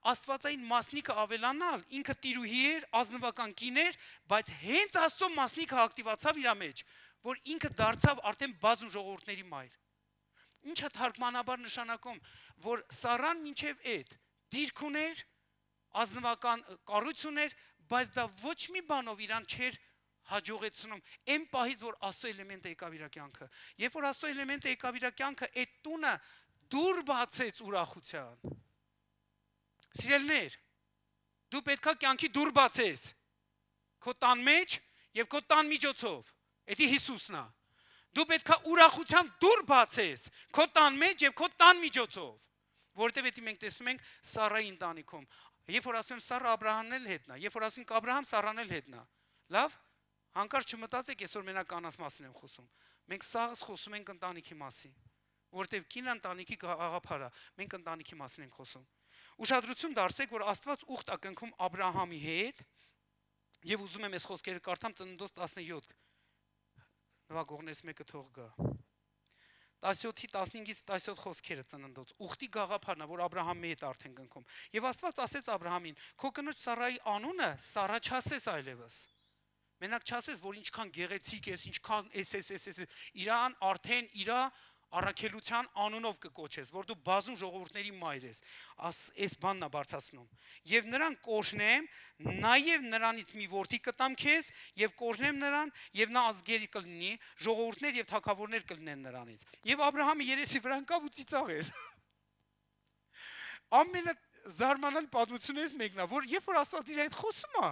աստվածային մասնիկը ավելանալ, ինքը տիրուհի էր, ազնվական կին էր, բայց հենց Աստծո մասնիկը ակտիվացավ իր մեջ, որ ինքը դարձավ արդեն բազում ժողովուրդների մայր։ Ինչ է թարգմանաբար նշանակում, որ Սարան մինչև այդ դիրք ուներ, ազնվական կառույց ուներ, բայց դա ոչ մի բանով իրան չէր հաջողեցնում։ Այն պահից, որ Աստծո էլեմենտը եկավ իր կյանքը։ Երբ որ Աստծո էլեմենտը եկավ իր կյանքը, այդ տունը դուր բացեց ուրախության։ Սիրելիներ, դու պետքա կյանքի դուր բացես քո տան մեջ եւ քո տան միջոցով։ Դա Հիսուսն է։ Դու պետքա ուրախության դուր բացես քո տան մեջ եւ քո տան միջոցով։ Որտեւ էդի մենք տեսնում ենք Սարայի ընտանիքում։ Երբ որ ասում եմ Սարա Աբրահամն էլ հետնա, երբ որ ասում Աբրահամ Սարան էլ հետնա։ Լավ, հանկարծ չմտածեք, այսօր մենակ կանանց մասին եմ խոսում։ Մենք սաղս խոսում ենք ընտանիքի մասին, որտեւ կին ընտանիքի գաղափարը, մենք ընտանիքի մասին ենք խոսում։ Ուշադրություն դարձեք, որ Աստված ուխտ է կնքում Աբրահամի հետ, եւ ուզում եմ այս խոսքերը կարդամ Ծննդոց 17։ Նվագողներից մեկը թող գա։ 17-ի 15-ից 17 խոսքերը Ծննդոց։ Ուխտի գաղափարն է, որ Աբրահամի հետ արդեն կնքում։ Եվ Աստված ասեց Աբրահամին. «Քո կնոջ Սարայի անունը Սարա չասես այլևս»։ Մենակ չասես, որ ինչքան գեղեցիկ ես, ինչքան էս, իրան արդեն իրա առաքելության անունով կկոչես, որ դու բազում ժողովուրդների մայր ես։ Այս բանն է բարձրացնում։ Եվ նրան կօրհնեմ, նաև նրանից մի որդի կտամ քեզ, եւ կօրհնեմ նրան, եւ նա ազգերի կլինի, ժողովուրդներ եւ թագավորներ կլինեն նրանից։ Եվ Աբրահամը երեսի վրա ընկավ ու ծիծաղեց։ Ամենազարմանալի պատմություններից մեկն է, որ երբ որ Աստված իր հետ խոսում է,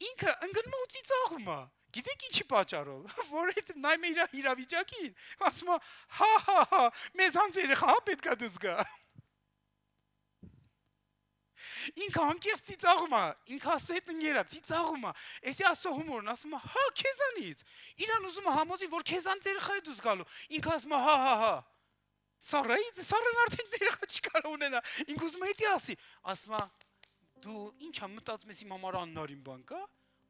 ինքը ընկնում ու ծիծաղում է։ Գիտեք ինչի պատճառով, որովհետև նայում է իր իրավիճակին, ասում է, հա, մեզ հանց երեխա պետք է դուս գա։ Ինքը անկեղծ ծիծաղում է, ինքը Աստծո հետ ընկեր է, ծիծաղում է։ Էսի Աստծո հումորն ասում է, հա, քեզանից։ Իրան ուզում է համոզի, որ քեզանց երեխա է դուս գալու։ Ինքը ասում է, հա։ Սարան արդեն երեխա չկարող ունենա։ Ինքը ուզում է հետի ասի, ասում է, դու ինչա մտածում ես իմ համար աննարին բան կա։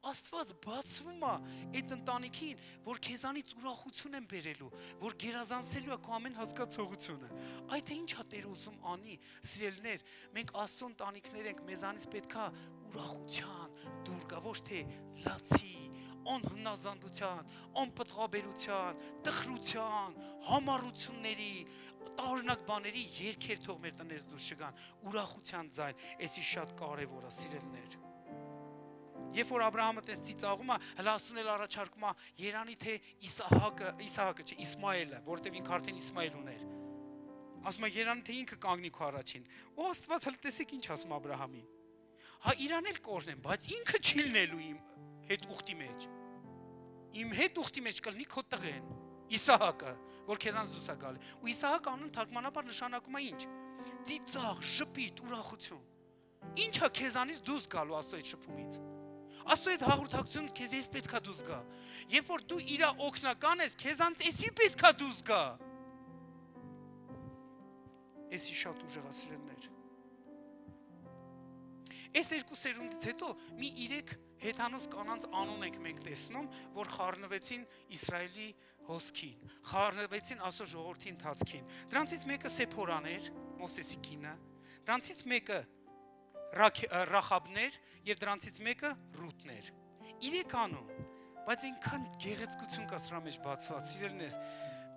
Աստված բացվում է այդ ընտանիքին, որ քեզանից ուրախություն են բերելու, որ գերազանցելու է քո ամեն հասկացողությունը։ Այդ է ինչ է Տերը ուզում անի, սիրելիներ, մենք Աստծո ընտանիքներ ենք, մեզանից պետքա ուրախության դուր գա, ոչ թե լացի, անհնազանդության, անպտղաբերության, տխրության, համառությունների, տարօրինակ բաների երգեր թող մեր տնից դուրս չգան, ուրախության ձայն, էսի շատ կարևոր է, սիրելիներ։ Երբ որ Աբրահամը տես ծիծաղում է, հլասուն էլ առաջարկում է Երանի թե Իսահակը, չէ, Իսմայելը, որտեվ ինքը արդեն Իսմայել ուներ։ Ասում է Երանի թե ինքը կանգնի քո առաջին։ Ու Աստված հələ տեսեք ինչ ասում Աբրահամին։ Հա իրան էլ կօրհնեմ, բայց ինքը չի լինելու իմ հետ ուխտի մեջ։ Իմ հետ ուխտի մեջ կլինի քո տղեն, Իսահակը, որ քեզանց դուրս է գալի։ Ու Իսահակ անուն թարգմանաբար նշանակում է ինչ։ Ծիծաղ, ժպիտ, ուրախություն։ Ինչա քեզանից դուրս գալու Աստծո այդ շփումից։ Աստծո այդ հաղորդակցությունից քեզ էս պետքա դուրս գա։ Երբ որ դու իրա օգնական ես, քեզանց էսի պետքա դուրս գա։ Էսի շատ ուժեղ ասիրելներ։ Այս երկու սերունդից հետո մի 3 հեթանոս կանանց անուն ենք մենք տեսնում, որ խառնվեցին Իսրայելի հոսքին, խառնվեցին Աստծո ժողովրդի ընթացքին։ Դրանցից մեկը Սեփորան էր, Մովսեսի կինը, դրանցից մեկը Ռախաբներ եւ դրանցից մեկը Ռութն էր։ 3 անուն, բայց այնքան գեղեցկություն կա սրա մեջ բացված, սիրելիներս։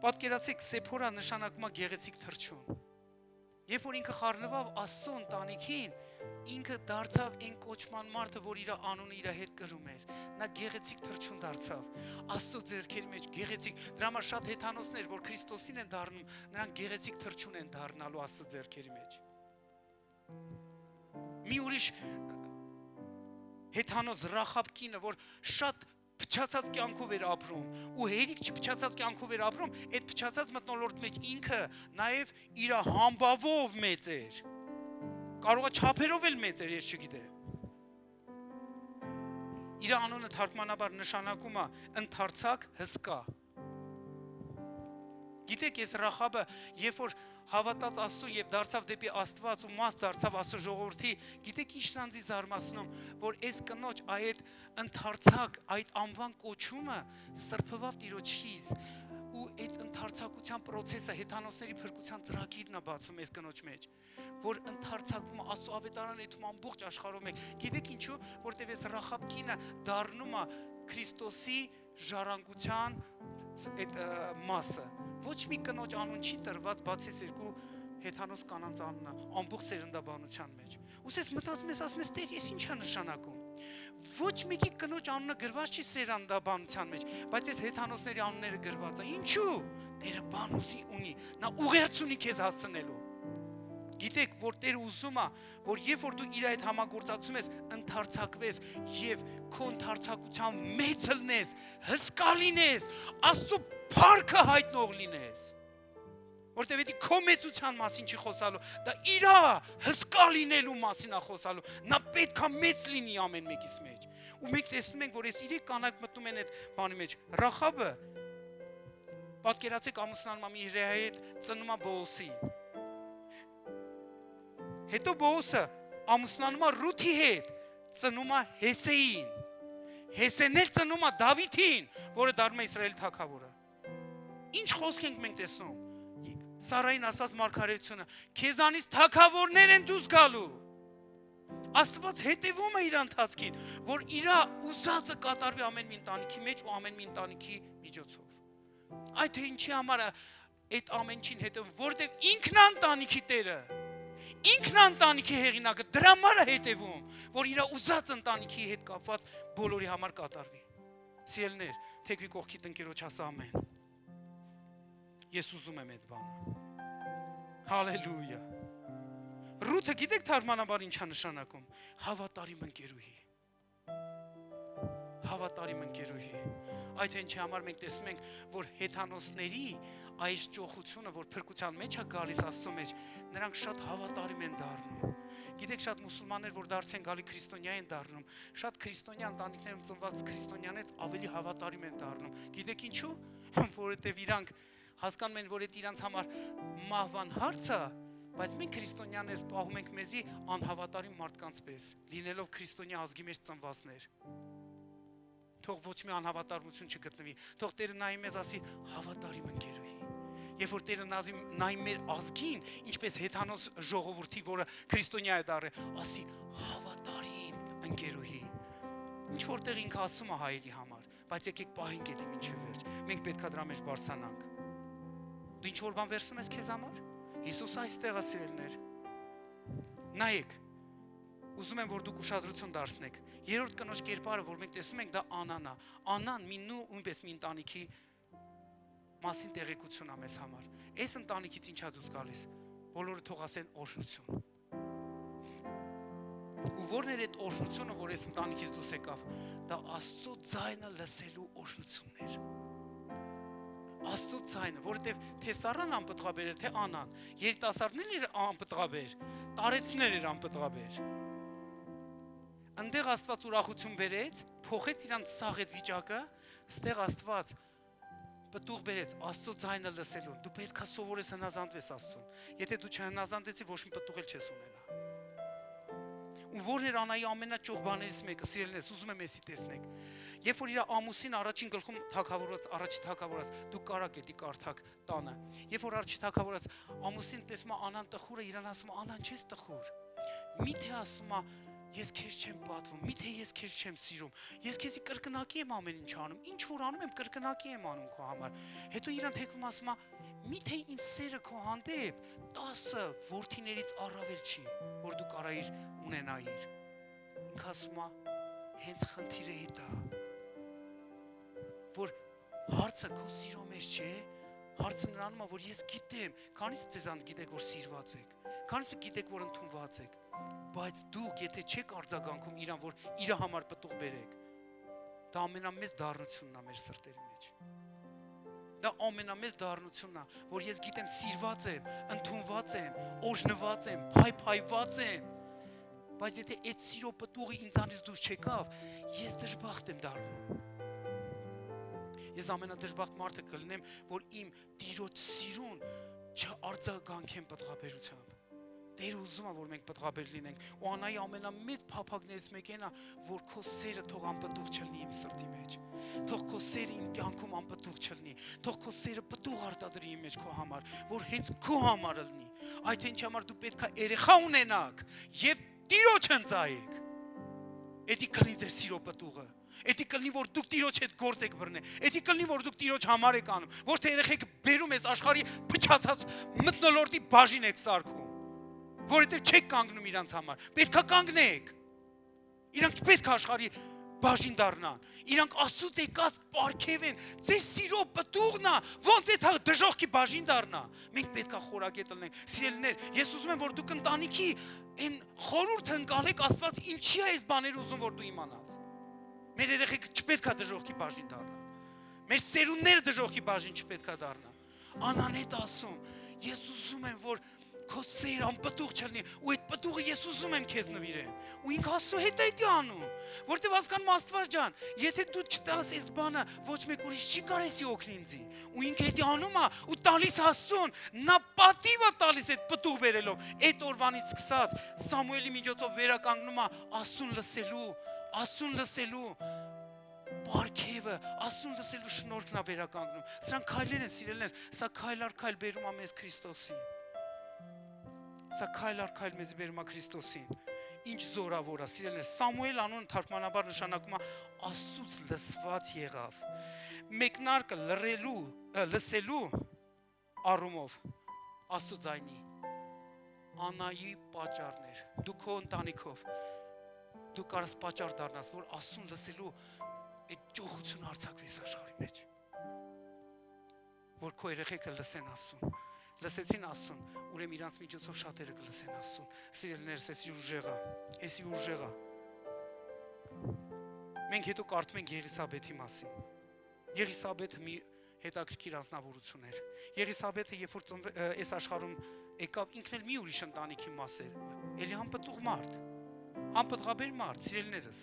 Պատկերացեք, Սեփորա նշանակում է գեղեցիկ թռչուն։ Երբ որ ինքը խառնվավ Աստծո ընտանիքին, ինքը դարձավ այն կոչման մարդը, որ իր անունը իր հետ կրում էր։ Նա գեղեցիկ թռչուն դարձավ։ Աստծո ձեռքերի մեջ գեղեցիկ, դրա համար շատ հեթանոսներ, որ Քրիստոսին են դառնում, նրանք գեղեցիկ թռչուն են դառնալու Աստծո ձեռքերի մեջ։ Մի ուրիշ հեթանոս Ռախաբ կինը, որ շատ փչացած կյանքով էր ապրում ու հերիք չփչացած կյանքով էր ապրում, այդ փչացած մթնոլորտ մեջ ինքը նաև իր համբավով մեծ էր։ Կարող է չափերով էլ մեծ էր, ես չգիտեմ։ Իր անունը թարգմանաբար նշանակում է ընդարձակ հսկա։ Գիտեք, այս Ռախաբը, երբ որ հավատաց Աստծո եւ դարձավ դեպի Աստված ու մաս դարձավ Աստծո ժողովրդի, գիտեք ինչն անձի զարմացնում, որ այս կնոջ այդ ընդարձակ, այդ անվան կոչումը սրբվավ Տիրոջից ու այդ ընդարձակության process-ը հեթանոսների փրկության ծրագիրն է բացում այս կնոջ մեջ, որ ընդարձակվում է Աստծո ավետարանը այդում ամբողջ աշխարհում է։ Գիտեք ինչու, որտեվ այս Ռախաբ կինը դառնում է Քրիստոսի ժառանգության այդ մասը։ Ոչ մի կնոջ անուն չի տրված բացի երկու հեթանոս կանանց անունը ամբողջ սերնդաբանության մեջ։ Ուսես մտածում ես, ասում ես, Տեր, ես ի՞նչ է նշանակում։ Ոչ մեկի կնոջ անունը գրված չի սերնդաբանության մեջ, բայց այս հեթանոսների անունները գրված է։ Ինչու՞։ Տերը բան ունի, նա ուղերձ ունի քեզ հասցնելու։ Գիտեք, որ Տերը ուզում է, որ երբ որ դու իր այդ համագործակցում ես, ընդարձակվես եւ քո ընդարձակության մեծ լինես, հսկա լինես, Աստծո փառքը հայտնող լինես։ Որտեւ էդի քո մեծության մասին չի խոսալու, դա իրա հսկա լինելու մասին է խոսալու։ Նա պետք է մեծ լինի ամեն մեկից մեջ։ Ու մենք տեսնում ենք, որ այս 3 կանայք մտնում են այդ բանի մեջ։ Ռախաբը պատկերացեք ամուսնանում է մի հրեայի հետ, ծնում է Բոոսին։ Հետո Բոոսը ամուսնանում է Ռութի հետ, ծնում է Հեսեին։ Հեսեն էլ ծնում է Դավիթին, որը դառնում է Իսրայելի թագավորը։ Ինչ խոսք ենք մենք տեսնում։ Սարային ասած մարգարեությունը, քեզանից թագավորներ են դուրս գալու։ Աստված հետևում է իր ընթացքին, որ իր ուզածը կատարվի ամեն մի ընտանիքի մեջ ու ամեն մի ընտանիքի միջոցով։ Այդ թե ինչի համար այդ ամեն ինչին հետևում, որտեղ ինքն է ընտանիքի տերը, ինքն է ընտանիքի հեղինակը, դրա համար է հետևում, որ իր ուզած ընտանիքի հետ կապված բոլորի համար կատարվի։ Սիրելիներ, թեկվի կողքի տնկերոջ ասա ամեն։ Ես ուզում եմ այդ բանը։ Հալելույա։ Ռութը գիտեք թարգմանաբար ինչա նշանակում։ Հավատարիմ ընկերուհի։ Հավատարիմ ընկերուհի։ Այդ ինչի համար մենք տեսնում ենք, որ հեթանոսների այս ճոխությունը, որ փրկության մեջ է գալիս Աստծո մեջ, նրանք շատ հավատարիմ են դառնում։ Գիտեք, շատ մուսուլմաններ, որ դարձ են գալի քրիստոնյա են դառնում, շատ քրիստոնյա ընտանիքներում ծնված քրիստոնյանից ավելի հավատարիմ են դառնում։ Գիտեք ինչու՞։ Որովհետև իրանք հասկանում են, որ այդ իրանց համար մահվան հարցը, բայց մենք քրիստոնյաներս պահում ենք մեզի անհավատարիմ մարդկանց պես, լինելով քրիստոնյա ազգի մեջ ծնվածներ։ Թող ոչ մի անհավատարմություն չգտնվի, թող Տերը նայի մեզ ասի հավատարիմ ընկերուհի։ Երբ որ Տերը նայի մեր ազգին, ինչպես հեթանոս ժողովրդի, որը քրիստոնյա է դառել, ասի հավատարիմ ընկերուհի։ Ինչ որտեղ ինքը ասում է հայերի համար, բայց եկեք պահենք այդ մինչև վերջ։ Մենք պետքա դրա մեջ բարձրանանք։ Դու ինչ որ բան վերցնում ես քեզ համար։ Հիսուս այստեղ է, սիրելիներ։ Նայեք, ուզում եմ, որ դուք ուշադրություն դարձնեք։ Երրորդ կնոջ կերպարը, որ մենք տեսնում ենք, դա Անան է։ Անան նույնպես մի ընտանիքի մասին տեղեկություն է մեզ համար։ Այս ընտանիքից ինչ է դուրս գալիս։ Բոլորը թող ասեն օրհնություն։ Ու որն էր այդ օրհնությունը, որ այս ընտանիքից դուրս եկավ, դա Աստծո ձայնը լսելու օրհնությունն էր։ Աստծո ձայնը, որովհետև թե Սառան անպտղաբեր էր, թե Անան, երիտասարդներն էր անպտղաբեր, տարեցներ էր անպտղաբեր։ Այնտեղ Աստված ուրախություն բերեց, փոխեց իրանց սաղ այդ վիճակը, ստեղ Աստված պտուղ բերեց Աստծո ձայնը լսելու։ Դու պետք է սովորես հնազանդվես Աստծուն։ Եթե դու չհնազանդեցի, ոչ մի պտուղ էլ չես ունենա։ Ու որն էր Անայի ամենաճոխ բաներից մեկը, սիրելիներս, ուզում եմ էսի տեսնեք։ Երբ որ իր ամուսին առաջին գլխում առաջի թագավորած, դու կարակ էդի կարդակ տանը։ Երբ որ առաջի թագավորած ամուսին տեսնում է Անան տխուրը, իրան ասում է Անան չես տխուր։ Միթե ասում է ես քեզ չեմ պատվում, միթե ես քեզ չեմ սիրում, ես քեզի կրկնակի եմ ամեն ինչ անում, ինչ որ անում եմ կրկնակի եմ անում քո համար։ Հետո իրան թեքվում ասում է միթե ինձ սերը քո հանդեպ 10 որդիներից առավել չի, որ դու կարայիր ունենայիր։ Ինքը ասում է հենց խնդիրը դա, որ հարցը քո սիրո մեջ չէ, հարցը նրանում է, որ ես գիտեմ, քանից ձեզանց գիտեք, որ սիրված եք, քանիսը գիտեք, որ ընդունված եք, բայց դուք եթե չեք արձագանքում իրան, որ իր համար պտուղ բերեք, դա ամենամեծ դառնությունն է մեր սրտերի մեջ։ Դա ամենամեծ դառնությունն է, որ ես գիտեմ սիրված եմ, ընդունված եմ, օրհնված եմ, փայփայված եմ, բայց եթե այդ սիրո պտուղը ինձանից դուրս չեկավ, ես դժբախտ եմ դառնում։ Ես ամենադժբախտ մարդը կլինեմ, որ իմ Տիրոջ սիրուն չարձագանքեմ պտղաբերությամբ։ Տերը ուզում է, որ մենք պտղաբեր լինենք, ու Անայի ամենամեծ փափագներից մեկն է, որ քո սերը թող անպտուղ չլինի իմ սրտի մեջ։ Թող քո սերը իմ կյանքում անպտուղ չլինի։ Թող քո սերը պտուղ արտադրի իմ մեջ քո համար, որ հենց քո համար լինի։ Այդ ինչի համար դու պետք է երեխա ունենաք եւ Տիրոջ ընծայեք։ Էդի կլինի ձեր սիրո պտուղը։ Էդի կլինի, որ դուք Տիրոջ հետ գործ եք բռնել։ Էդի կլինի, որ դուք Տիրոջ համար եք անում։ Ոչ թե երեխեք բերում ես աշխարհի փչացած մթնոլորտի բաժին եք սարքում, որովհետև չեք կանգնում իրանց համար։ Պետք է կանգնեք։ Իրանք չպետք է աշխարհի բաժին դառնան։ Իրանք Աստծուց եկած պարգև են։ Ձեր սիրո պտուղն է, ոնց է դժոխքի բաժին դառնա։ Մենք պետք է խորագետ լինենք։ Սիրելիներ, ես ուզում եմ, որ դուք ընտանիքի այն խորհուրդը ընկալեք, Աստված ինչի է այս բաները ուզում, որ դու իմանաս։ Մեր երեխեք չպետք է դժոխքի բաժին դառնան։ Մեր սերունդները դժոխքի բաժին չպետք է դառնան։ Անան հետ ասում, Ես ուզում եմ, որ քո սեր անպտուղ չլինի, ու այդ պտուղը ես ուզում եմ քեզ նվիրեմ։ Ու ինքը Աստծո հետ է դա անում, որտեվ հասկանում Աստված ջան, եթե դու չտաս այս բանը, ոչ մեկ ուրիշ չի կարեսի օգնի ինձի։ Ու ինքը դա անում է ու տալիս Աստծուն, նա պատիվ է տալիս այդ պտուղ բերելով։ Այդ օրվանից սկսած Սամուելի միջոցով վերականգնում է Աստծուն լսելու Բարքևը, Աստծուն լսելու շնորհքն է վերականգնում։ Սրանք քայլեր են, սիրելիներս, սա քայլ առ քայլ բերում է մեզ Քրիստոսին։ Սա քայլ առ քայլ մեզ բերում է Քրիստոսին։ Ինչ զորավոր է, սիրելիներս, Սամուել անունը թարգմանաբար նշանակում է Աստծուց լսված եղավ։ Մեկնարկը լսելու առումով Աստծո ձայնի Անայի պատճառներ։ Դու քո ընտանիքով դու կարաս պատճառ դառնաս, որ Աստծուն լսելու այդ ճոխությունը արձակվի աշխարհի մեջ, որ քո երեխեքը լսեն Աստծուն, լսեցին Աստծուն, ուրեմն իրանց միջոցով շատերը կլսեն Աստծուն։ Սիրելիներս, էսի ուժեղա։ Մենք հետո կարդում ենք Եղիսաբեթի մասին։ Եղիսաբեթը մի հետաքրքիր անձնավորություն էր։ Եղիսաբեթը, երբ որ այս աշխարհում եկավ, ինքն էլ մի ուրիշ ընտանիքի մաս էր, էլի անպտուղ մարդ, անպտղաբեր մարդ, սիրելիներս։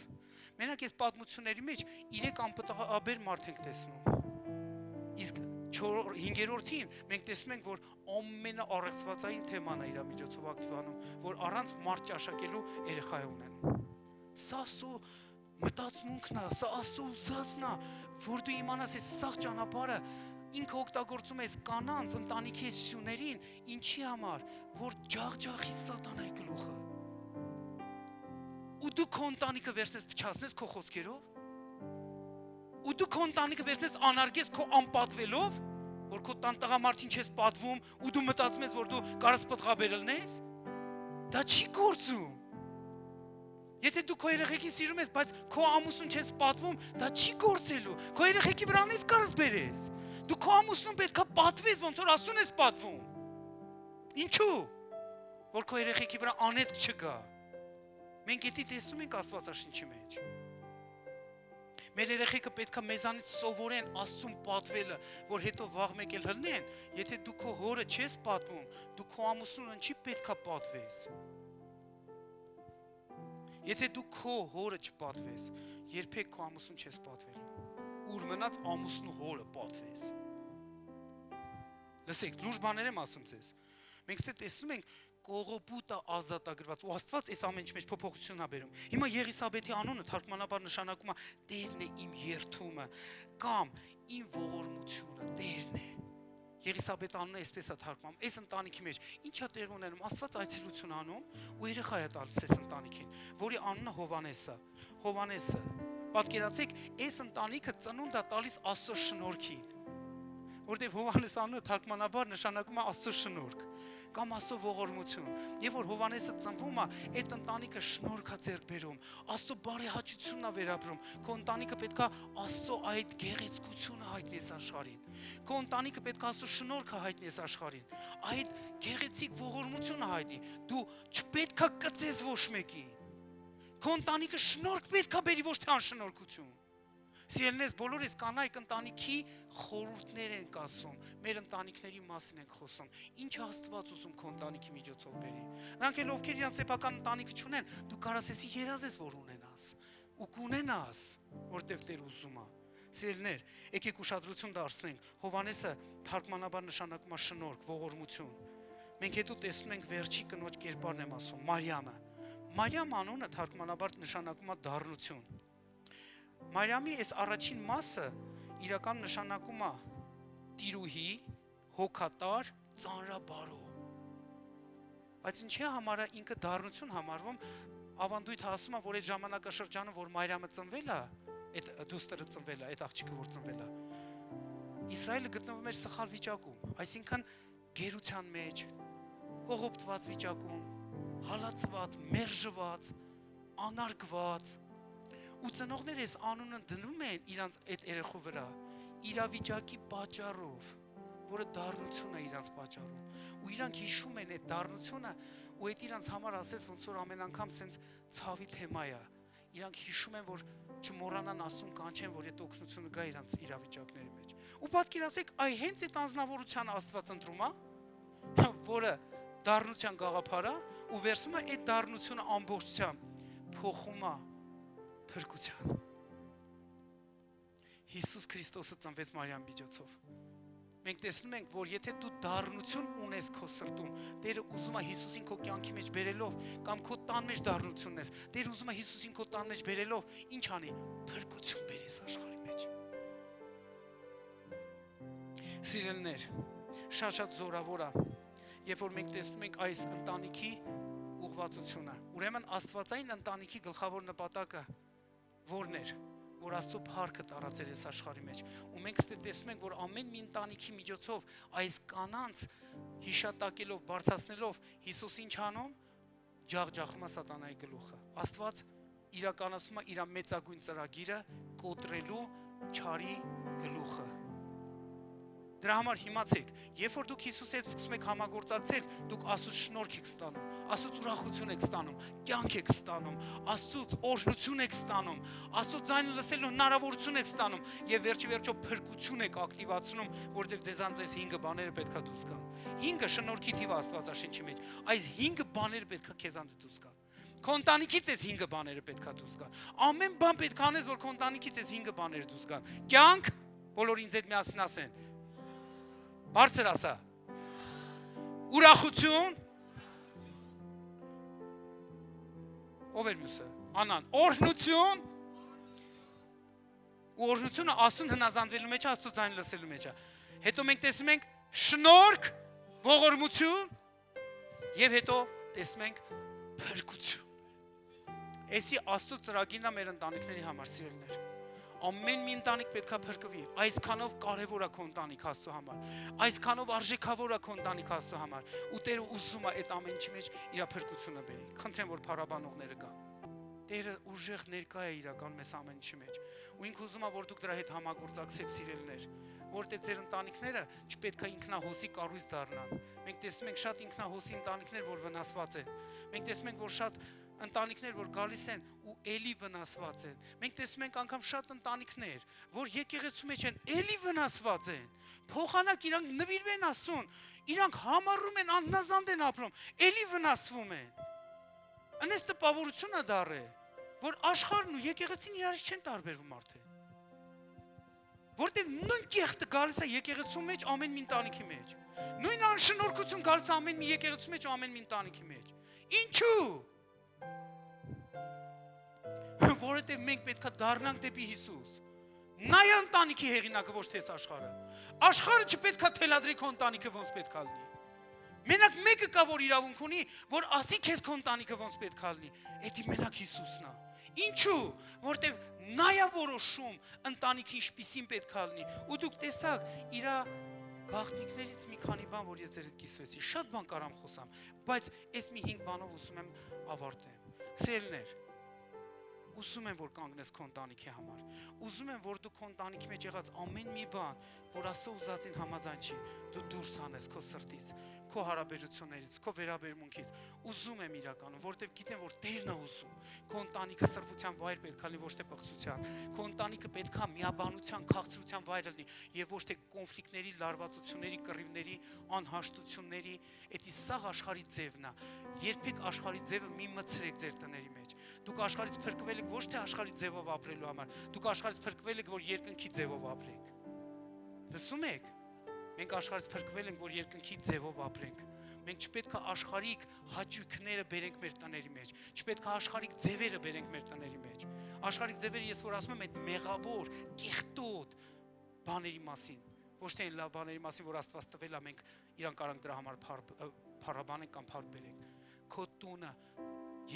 Մենակ այս պատմությունների մեջ 3 անպտղաբեր մարդ ենք տեսնում։ Իսկ 5-րդին մենք տեսնում ենք, որ ամենաառեղծվածային թեման է իր միջոցով ակտիվանում, որ առանց մարդ ճաշակելու երեխա ունեն։ Սա Աստծո մտածմունքն է, սա Աստծո ուզածն է, որ դու իմանաս այս սաղ ճանապարհը ինքը օգտագործում է կանանց ընտանիքի սյուներին, ինչի համար, որ ջախջախի սատանայի գլուխը։ Ու դու քո ընտանիքը վերցնես փչացնես քո խոսքերով, ու դու քո ընտանիքը վերցնես անարգես քո անպատվելով, որ քո տան տղամարդին չես պատվում, ու դու մտածում ես, որ դու կարաս պտղաբեր լնես, դա չի գործում։ Եթե դու քո երեխեքին սիրում ես, բայց քո ամուսնուն չես պատվում, դա չի գործելու։ Քո երեխեքի վրանից կարաս բերես։ Դու քո ամուսնուն պետքա պատվես, ոնց որ Աստծուն ես պատվում։ Ինչու՞։ Որ քո երեխեքի վրա անեծք չկա։ Մենք դա տեսնում ենք Աստվածաշնչի մեջ։ Մեր երեխեքը պետքա մեզանից սովորեն Աստծուն պատվելը, որ հետո վաղ մեկ էլ հլնեն, եթե դու քո հորը չես պատվում, դու քո ամուսնուն չի պետքա պատվես։ Եթե դու քո հորը չպատվես, երբեք քո ամուսնուն չես պատվելու։ Ուր մնաց ամուսնու հորը պատվես։ Լսեք, լուրջ բաներ եմ ասում ձեզ։ Մենք ստե տեսնում ենք կողոպուտը ազատագրված, ու Աստված այս ամենի մեջ փոփոխություն է բերում։ Հիմա Եղիսաբեթի անունը թարգմանաբար նշանակում է Տերն է իմ երթումը, կամ իմ ողորմությունը, Տերն է։ Եղիսաբեթ անունը այսպես է թարգմանում, այս ընտանիքի մեջ ինչա տեղ ունենում, Աստված այցելություն անում ու երեխա է տալիս այս ընտանիքին, որի անունը Հովանես է։ Հովանեսը, պատկերացեք, այս ընտանիքը ծնունդ է տալիս Աստծո շնորհքին, որտեղ Հովանես անունը թարգմանաբար նշանակում է Աստծո շնորհք կամ Աստծո ողորմություն։ Եվ որ Հովանեսը ծնվում է, այդ ընտանիքը շնորհք է ձեռք բերում, Աստծո բարեհաճությունն է վերապրում։ Քո ընտանիքը պետքա Աստծո այդ գեղեցկությունը հայտնես աշխարհին։ Քո ընտանիքը պետքա Աստծո շնորհքը հայտնես աշխարհին։ Այդ գեղեցիկ ողորմությունը հայտնի։ Դու չպետքա կծես ոչ մեկին։ Քո ընտանիքը շնորհք պետքա բերի, ոչ թե անշնորհքություն։ Սիրելիներս, բոլորիս կանայք ընտանիքի խորհուրդներ ենք ասում, մեր ընտանիքների մասին ենք խոսում։ Ինչ Աստված ուզում քո ընտանիքի միջոցով բերի։ Նրանք էլ ովքեր իրենց սեփական ընտանիքը չունեն, դու կարաս էսի երազ ես, որ ունենաս, ու կունենաս, որտեվ Տեր ուզում է։ Սիրելիներ, եկեք ուշադրություն դարձնենք։ Հովանեսը թարգմանաբար նշանակում է շնորհք, ողորմություն։ Մենք հետո տեսնում ենք վերջի կնոջ կերպարն եմ ասում, Մարիամը։ Մարիամ անունը թարգմանաբար նշանակում է դառնություն։ Մարիամի այս առաջին մասը իրական նշանակում է տիրուհի, հոգատար, ծանրաբարո։ Բայց ինչի համար է ինքը դառնություն համարվում, ավանդույթը ասում է, որ այդ ժամանակաշրջանում, որ Մարիամը ծնվել է, այդ դուստրը ծնվել է, այդ աղջիկը որ ծնվել է, Իսրայելը գտնվում էր սխալ վիճակում, այսինքն գերության մեջ, կողոպտված վիճակում, հալածված, մերժված, անարգված։ Ու ծնողները այս անունը դնում են իրանց այդ երեխու վրա իրավիճակի պատճառով, որը դառնություն է իրանց պատճառում։ Ու իրանք հիշում են այդ դառնությունը, ու այդ իրանց համար ասես ոնց որ ամեն անգամ սենց ցավի թեմա է։ Իրանք հիշում են, որ չմոռանան Աստծուն կանչեն, որ այդ օգնությունը գա իրանց իրավիճակների մեջ։ Ու պատկերացեք, այ հենց այդ անձնավորության Աստված ընտրում է, որը դառնության գաղափարը ու վերցում է այդ դառնությունը ամբողջությամբ փոխում է փրկության։ Հիսուս Քրիստոսը ծնվեց Մարիամ միջոցով։ Մենք տեսնում ենք, որ եթե դու դառնություն ունես քո սրտում, Տերը ուզում է Հիսուսին քո կյանքի մեջ բերելով, կամ քո տան մեջ դառնություն ես, Տերը ուզում է Հիսուսին քո տան մեջ բերելով, ինչ անի, փրկություն բերես աշխարհի մեջ։ Սիրելիներ, շատ զորավոր է, երբ որ մենք տեսնում ենք այս ընտանիքի ուղղվածությունը։ Ուրեմն Աստվածային ընտանիքի գլխավոր նպատակը ո՞րն էր, որ Աստծո փառքը տարածել է աշխարհի մեջ։ Ու մենք տեսնում ենք, որ ամեն մի ընտանիքի միջոցով այս կանանց հիշատակելով, բարձրացնելով Հիսուս ինչ անում, ջախջախում է սատանայի գլուխը։ Աստված իրականացնում է իր մեծագույն ծրագիրը կոտրելու չարի գլուխը։ Դրա համար հիմացեք, երբ որ դուք Հիսուսի հետ սկսում եք համագործակցել, դուք Աստծուց շնորհք եք ստանում, Աստծուց ուրախություն եք ստանում, կյանք եք ստանում, Աստծուց օրհնություն եք ստանում, Աստծո ձայնը լսելու հնարավորություն եք ստանում եւ վերջիվերջո փրկություն եք ակտիվացնում, որովհետեւ ձեզանց այս 5 բաները պետքա դուրս գան։ 5-ը շնորհքի թիվ է Աստվածաշնչի մեջ։ Այս 5 բաները պետքա քեզանց դուրս գան։ Քո ընտանիքից այս 5 բաները պետքա դուրս գան։ Ամեն բան պետք է անես, որ քո ընտանիքից այս 5 բաները դուրս գան։ Կյանք, բոլորը ինձ հետ միասին ասեն։ Բարձր ասա։ Ուրախություն։ Ով էր մյուսը։ Անան։ Օրհնություն։ Ու օրհնությունը Աստծուն հնազանդվելու մեջ է, Աստծո ձայնը լսելու մեջ է։ Հետո մենք տեսնում ենք շնորհք, ողորմություն եւ հետո տեսնում ենք փրկություն։ Էսի Աստծո ծրագիրն է մեր ընտանիքների համար, սիրելիներ։ Ամեն մի ընտանիք պետքա փրկվի։ Այսքանով կարևոր է քո ընտանիք Աստծո համար։ Այսքանով արժեքավոր է քո ընտանիք Աստծո համար։ Ու Տերը ուզում է այդ ամեն ինչի մեջ իր փրկությունը բերի։ Խնդրեմ, որ փառաբանողները գան։ Տերը ուժեղ ներկա է իրական մեզ ամեն ինչի մեջ։ Ու ինքը ուզում է, որ դուք դրա հետ համագործակցեք, սիրելիներ, որտեղ ձեր ընտանիքները չպետք է ինքնահոսի կառույց դառնան։ Մենք տեսնում ենք շատ ինքնահոսի ընտանիքներ, որ վնասված են։ Մենք տեսնում ենք, որ շատ ընտանիքներ, որ գալիս են ու էլի վնասված են։ Մենք տեսնում ենք անգամ շատ ընտանիքներ, որ եկեղեցու մեջ են, էլի վնասված են։ Փոխանակ իրանք նվիրվեն Աստծուն, իրանք համառում են, անհնազանդ են ապրում, էլի վնասվում են։ Անես տպավորություն է դառը, որ աշխարհն ու եկեղեցին իրարից չեն տարբերվում արդեն։ Որտեւ նույն կեղտը գալիս է եկեղեցու մեջ ամեն մի ընտանիքի մեջ։ Նույն անշնորհքություն գալիս է ամեն մի եկեղեցու մեջ ամեն մի ընտանիքի մեջ։ Ինչու՞։ Որովհետև մենք պետք է դառնանք դեպի Հիսուս։ Նա է ընտանիքի հեղինակը, ոչ թե աշխարհը։ Աշխարհը չպետք է թելադրի քո ընտանիքը ոնց պետք է լինի։ Մենակ մեկը կա, որ իրավունք ունի, որ ասի քեզ քո ընտանիքը ոնց պետք է լինի։ Էդի մենակ Հիսուսն է։ Ինչու՞։ Որովհետև նա է որոշում ընտանիքը ինչպիսին պետք է լինի։ Ու դուք տեսաք, իր գաղտնիքներից մի քանի բան, որ ես ձեր հետ կիսվեցի, շատ բան կարամ խոսամ, բայց այս մի 5 բանով ուզում եմ ավարտեմ։ Սիրելիներ, ուզում եմ, որ կանգնես քո ընտանիքի համար։ Ուզում եմ, որ դու քո ընտանիքի մեջ եղած ամեն մի բան, որ Աստծո ուզածին համաձայն չի, դու դուրս հանես քո սրտից, քո հարաբերություններից, քո վերաբերմունքից։ Ուզում եմ իրականում, որովհետև գիտեմ, որ Տերն է ուզում։ Քո ընտանիքը սրբության վայր պետք է լինի, ոչ թե պղծության։ Քո ընտանիքը պետք է միաբանության, քաղցրության վայր լինի, եւ ոչ թե կոնֆլիկտների, լարվածությունների, կռիվների, անհաշտությունների, դա սաղ աշխարհի ձևն է։ Երբեք աշխարհի ձևը մի մցրեք ձեր տների մեջ։ Դուք աշխարհից փրկվել եք ոչ թե աշխարհի ձևով ապրելու համար, դուք աշխարհից փրկվել եք, որ երկնքի ձևով ապրեք։ Լսում եք։ Մենք աշխարհից փրկվել ենք, որ երկնքի ձևով ապրենք։ Մենք չպետք է աշխարհիկ հաճույքները բերենք մեր տների մեջ, չպետք է աշխարհիկ ձևերը բերենք մեր տների մեջ։ Աշխարհիկ ձևերը, ես որ ասում եմ, այդ մեղավոր, կեղտոտ բաների մասին, ոչ թե այն լավ բաների մասին, որ Աստված տվել է, մենք իրան կարանք դրա համար փառաբանենք կամ փառք բերենք։ Քո տունը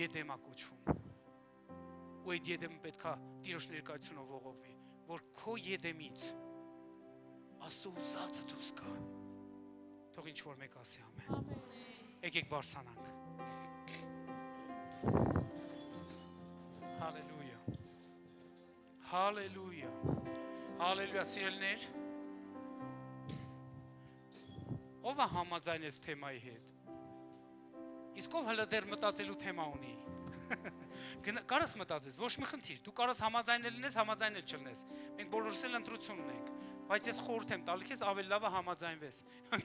Եդեմ է կոչվում։ Ու այդ Եդեմը պետք է Տիրոջ ներկայությունով ողողվի, որ քո Եդեմից Աստծո ուզածը դուրս գա։ Թող ինչ որ մեկ ասի ամեն։ Եկեք բարձրանանք։ Հալելույա։ Հալելույա։ Հալելույա, սիրելիներ։ Ով է համաձայն այս թեմայի հետ։ Իսկ ով հələ դեռ մտածելու թեմա ունի։ Կարաս մտածես, ոչ մի խնդիր, դու կարաս համաձայնել լինես, համաձայնել չլինես։ Մենք բոլորս էլ ընտրություն ունենք։ Բայց ես խորհուրդ եմ տալի քեզ ավելի լավ է համաձայնվես։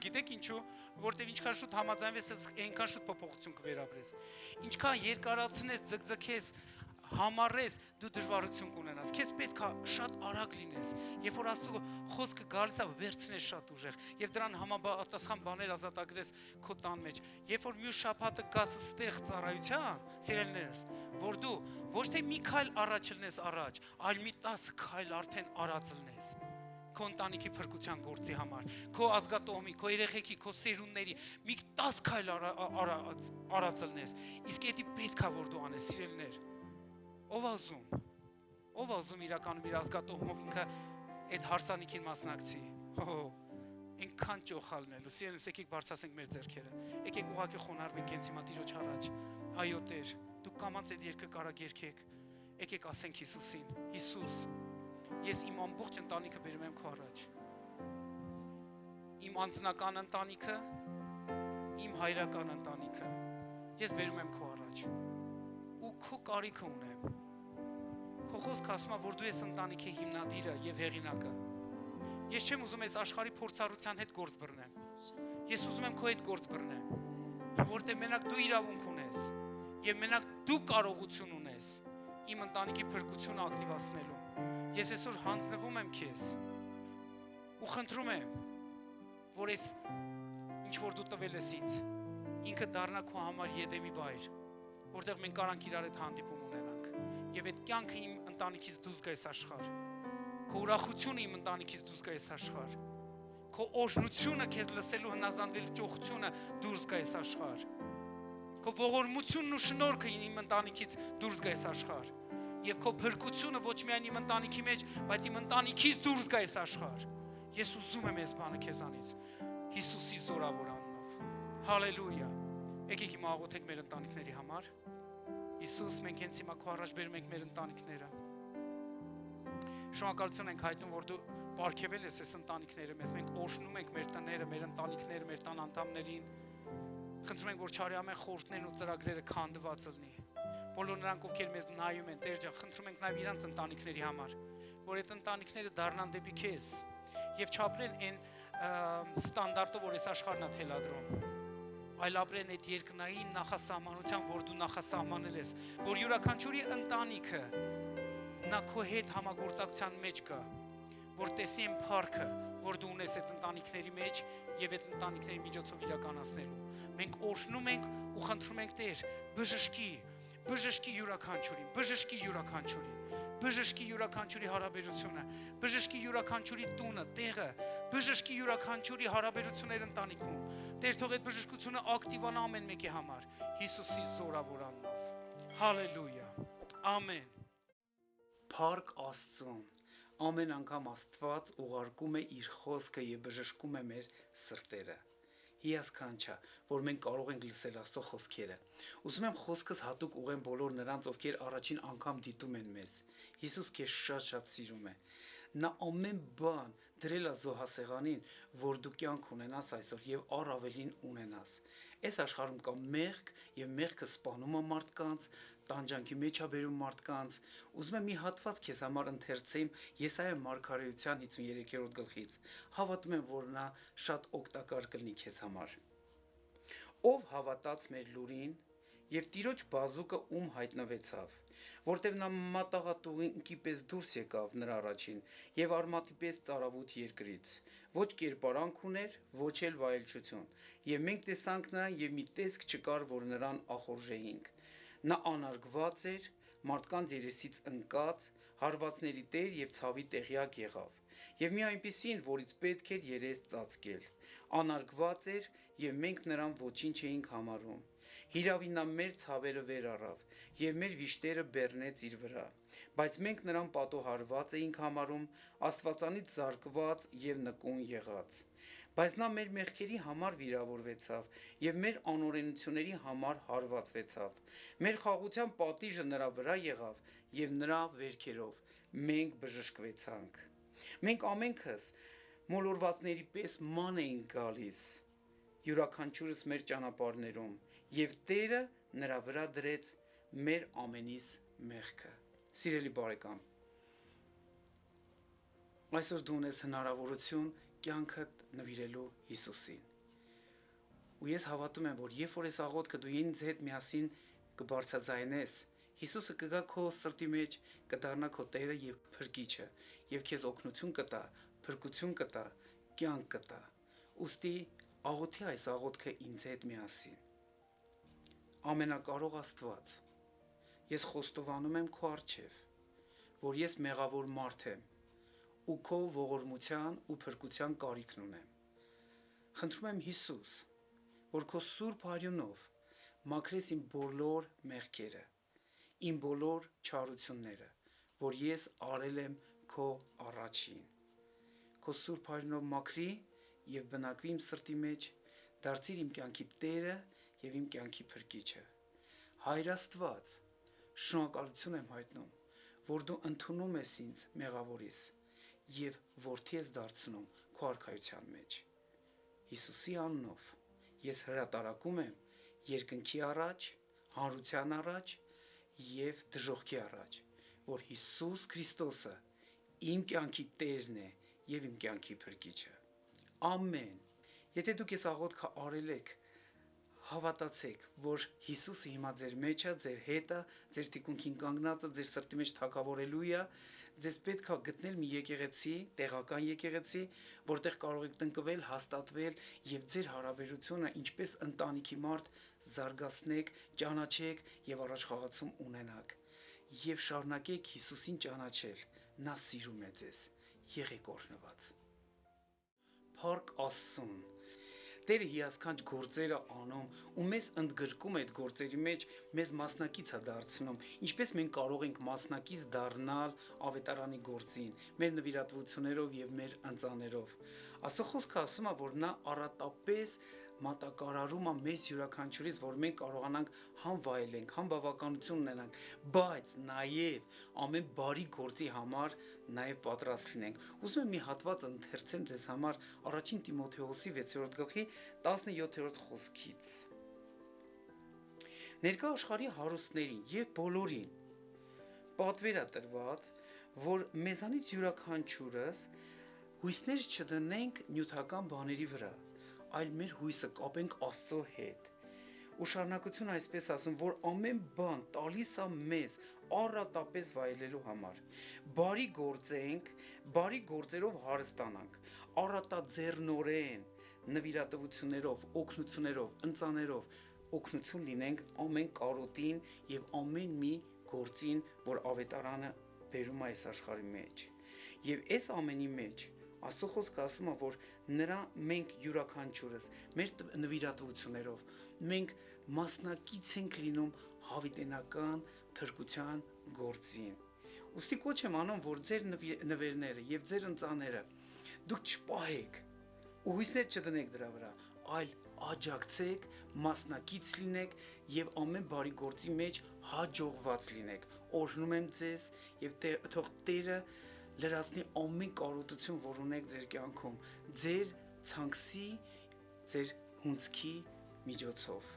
Գիտեք ինչու, որտեվ ինչքան շուտ համաձայնվես, այնքան շուտ փոփոխություն կվերապրես։ Ինչքան երկարացնես, ձգձգես, համառես, դու դժվարություն կունենաս։ Քեզ պետք է շատ արագ լինես։ Երբ որ Աստծո խոսքը գալիս է, վերցնես շատ ուժեղ եւ դրան համապատասխան բաներ ազատագրես քո տան մեջ։ Երբ որ մյուս շաբաթը գաս ստեղ ծառայության, սիրելիներս, որ դու ոչ թե մի քայլ առաջ լնես առաջ, այլ մի 10 քայլ արդեն արած լնես։ Քո ընտանիքի փրկության գործի համար, քո ազգատոհի, քո երեխեքի, քո սերունդների մի 10 քայլ արած լնես։ Իսկ դա պետք է որ դու անես, սիրելիներ։ Ով ուզում իրականում իր ազգատոհով ինքը այդ հարսանիքին մասնակցի։ Այնքան ճոխալնելու։ Սիրելիս, եկեք բարձրացնենք մեր ձեռքերը։ Եկեք ուղղակի խոնարհվենք հենց հիմա Տիրոջ առաջ։ Այո Տեր, դուք կամաց այդ երգը կարաք երգեք։ Եկեք ասենք Հիսուսին. Հիսուս, ես իմ ամբողջ ընտանիքը բերում եմ քո առաջ։ Իմ անձնական ընտանիքը, իմ հայրական ընտանիքը, ես բերում եմ քո առաջ։ Ու քո կարիքը ունեմ։ Քո խոսքը ասում է, որ դու ես ընտանիքի հիմնադիրը եւ հեղինակը։ Ես չեմ ուզում այս աշխարհի փորձառության հետ գործ բռնեմ։ Ես ուզում եմ քո հետ գործ բռնեմ, որտեղ մենակ դու իրավունք ունես եւ մենակ դու կարողություն ունես իմ ընտանիքի փրկությունը ակտիվացնելու։ Ես այսօր հանձնվում եմ քեզ ու խնդրում եմ, որ այս ինչ որ դու տվել ես ինձ, ինքը դառնա քո համար Եդեմի վայր, որտեղ մենք կարանք իրար հետ հանդիպում ունենանք եւ այդ կյանքը իմ ընտանիքից դուրս գա այս աշխարհ, քո ուրախությունը իմ ընտանիքից դուրս գա այս աշխարհ, քո օրհնությունը քեզ լսելու հնազանդվելու ճոխությունը դուրս գա այս աշխարհ, քո ողորմությունն ու շնորհքը իմ ընտանիքից դուրս գա այս աշխարհ եւ քո փրկությունը ոչ միայն իմ ընտանիքի մեջ, բայց իմ ընտանիքից դուրս գա այս աշխարհ։ Ես ուզում եմ այս բանը քեզանից Հիսուսի զորավոր անունով։ Հալելույա։ Եկեք հիմա աղոթենք մեր ընտանիքների համար։ Հիսուս, մենք հենց հիմա քո առաջ բերում ենք մեր ընտանիքները։ Շնորհակալություն ենք հայտնում, որ դու պարգևել ես այս ընտանիքները մեզ։ Մենք օրհնում ենք մեր տները, մեր ընտանիքները, մեր տան անդամներին։ Խնդրում ենք, որ չարի ամեն խորհուրդներն ու ծրագրերը քանդված լինի։ Բոլոր նրանք, ովքեր մեզ նայում են, Տեր ջան, խնդրում ենք նաև իրանց ընտանիքների համար, որ այդ ընտանիքները դառնան դեպի քեզ եւ չապրեն այն ստանդարտով, որ այս աշխարհն է թելադրում, այլ ապրեն այդ երկնային նախասահմանության, որ դու նախասահմանել ես, որ յուրաքանչյուրի ընտանիքը նա քո հետ համագործակցության մեջ կա, որ տեսնի այն փառքը, որ դու ունես այդ ընտանիքների մեջ եւ այդ ընտանիքների միջոցով իրականացնելու։ Մենք օրհնում ենք ու խնդրում ենք Տեր, բժշկի յուրաքանչյուրին, բժշկի յուրաքանչյուրի հարաբերությունը, բժշկի յուրաքանչյուրի տունը, տեղը, բժշկի յուրաքանչյուրի հարաբերություններ ընտանիքում։ Տեր, թող այդ բժշկությունը ակտիվանա ամեն մեկի համար, Հիսուսի զորավոր անունով։ Հալելույա։ Ամեն։ Փառք Աստծուն։ Ամեն անգամ Աստված ուղարկում է իր խոսքը եւ բժշկում է մեր սրտերը։ Հիասքանչ է, որ մենք կարող ենք լսել Աստծո խոսքերը։ Ուզում եմ խոսքս հատուկ ուղղեմ բոլոր նրանց, ովքեր առաջին անգամ դիտում են մեզ։ Հիսուս քեզ շատ սիրում է։ Նա ամեն բան դրել է զոհասեղանին, որ դու կյանք ունենաս այսօր եւ առավելին ունենաս։ Այս աշխարհում կա մեղք եւ մեղքը սպանում է մարդկանց, տանջանքի մեջ է բերում մարդկանց։ Ուզում եմ մի հատված քեզ համար ընթերցեմ Եսայիա մարգարեության 53-րդ գլխից։ Հավատում եմ, որ նա շատ օգտակար կլինի քեզ համար։ Ով հավատաց մեր լուրին եւ Տիրոջ բազուկը ում հայտնվեցավ, որտեւ նա մատաղատուղինքի պես դուրս եկավ նրա առաջին եւ արմատի պես ծարավուտ երկրից, ոչ կերպարանք ուներ, ոչ էլ վայելչություն, եւ մենք տեսանք նրան եւ մի տեսք չկար, որ նրան ախորժեինք։ Նա անարգված էր, մարդկանց երեսից ընկած, հարվածների տեր եւ ցավի տեղյակ եղավ, եւ մի այնպիսին, որից պետք էր երես ծածկել, անարգված էր եւ մենք նրան ոչինչ էինք համարում։ Հիրավի նա մեր ցավերը վեր առավ եւ մեր վիշտերը բեռնեց իր վրա, բայց մենք նրան պատոհարված էինք համարում, Աստվածանից զարկված եւ նկուն եղած։ Բայց նա մեր մեղքերի համար վիրավորվեցավ եւ մեր անօրենությունների համար հարվածվեցավ։ Մեր խաղաղության պատիժը նրա վրա եղավ եւ նրա վերքերով մենք բժշկվեցանք։ Մենք ամենքս մոլորվածների պես ման էինք գալիս, յուրաքանչյուրս մեր ճանապարհներում, եւ Տերը նրա վրա դրեց մեր ամենիս մեղքը։ Սիրելի բարեկամ, Այսօր դու ունես հնարավորություն կյանքդ նվիրելու Հիսուսին։ Ու ես հավատում եմ, որ երբ որ այս աղոթքը դու ինձ հետ միասին կբարձրացնես, Հիսուսը կգա քո սրտի մեջ, կդառնա քո Տերը եւ Փրկիչը, եւ քեզ օգնություն կտա, փրկություն կտա, կյանք կտա։ Ուստի աղոթի այս աղոթքը ինձ հետ միասին։ Ամենակարող Աստված, ես խոստովանում եմ քո առջև, որ ես մեղավոր մարդ եմ ու քո ողորմության ու փրկության կարիքն ունեմ։ Խնդրում եմ Հիսուս, որ քո սուրբ արյունով մաքրես իմ բոլոր մեղքերը, իմ բոլոր չարությունները, որ ես արել եմ քո առաջին։ Քո սուրբ արյունով մաքրի եւ բնակվի իմ սրտի մեջ, դարձիր իմ կյանքի Տերը եւ իմ կյանքի Փրկիչը։ Հայր Աստված, շնորհակալություն եմ հայտնում, որ դու ընդունում ես ինձ մեղավորիս եւ որդի ես դարձնում քո արքայության մեջ։ Հիսուսի անունով ես հրատարակում եմ երկնքի առաջ, հանրության առաջ եւ դժոխքի առաջ, որ Հիսուս Քրիստոսը իմ կյանքի Տերն է եւ իմ կյանքի Փրկիչը։ Ամեն։ Եթե դուք այս աղոթքը արել եք, հավատացեք, որ Հիսուսը հիմա ձեր մեջ է, ձեր հետ է, ձեր թիկունքին կանգնած է, ձեր սրտի մեջ թագավորելու է, ձեզ պետք է գտնել մի եկեղեցի, տեղական եկեղեցի, որտեղ կարող եք տնկվել, հաստատվել եւ ձեր հարաբերությունը ինչպես ընտանիքի մարդ զարգացնեք, ճանաչեք եւ առաջխաղացում ունենաք եւ շարունակեք Հիսուսին ճանաչել։ Նա սիրում է ձեզ։ Եղեք օրհնված։ Փառք Աստծուն։ Տերը հիասքանչ գործերը անում ու մեզ ընդգրկում այդ գործերի մեջ, մեզ մասնակից է դարձնում, ինչպես մենք կարող ենք մասնակից դառնալ ավետարանի գործին, մեր նվիրատվություններով եւ մեր ընծաներով։ Աստծո խոսքը ասում է, որ նա առատապես մատակարարում է մեզ յուրաքանչյուրից, որ մենք կարողանանք համ վայելենք, համ բավականություն ունենանք, բայց նաեւ ամեն բարի գործի համար նաեւ պատրաստ լինենք։ Ուզում եմ մի հատված ընթերցեմ ձեզ համար առաջին Տիմոթեոսի 6-րդ գլխի 17-րդ խոսքից։ Ներկա աշխարհի հարուստներին եւ բոլորին պատվեր է տրված, որ մեզանից յուրաքանչյուրս հույսներ չդնենք նյութական բաների վրա, այլ մեր հույսը կապենք Աստծո հետ։ Ու շարունակություն այսպես ասում, որ ամեն բան տալիս է մեզ առատապես վայելելու համար։ Բարի գործենք, բարի գործերով հարստանանք, առատաձեռնորեն նվիրատվություններով, օգնություններով, ընծաներով օգնություն լինենք ամեն կարոտին եւ ամեն մի գործին, որ ավետարանը բերում է այս աշխարհի մեջ։ Եվ այս ամենի մեջ Աստծո խոսքը ասում է, որ նրա մենք յուրաքանչյուրս մեր նվիրատվություններով մենք մասնակից ենք լինում հավիտենական փրկության գործին։ Ուստի կոչ եմ անում, որ ձեր նվերները եւ ձեր ընծաները դուք չպահեք ու հույսներ չդնեք դրա վրա, այլ աջակցեք, մասնակից լինեք եւ ամեն բարի գործի մեջ հաջողված լինեք։ Օրհնում եմ ձեզ եւ թող Տերը լրացնի ամեն կարոտություն, որ ունեք ձեր կյանքում, ձեր ցանկսի, ձեր հունցքի միջոցով։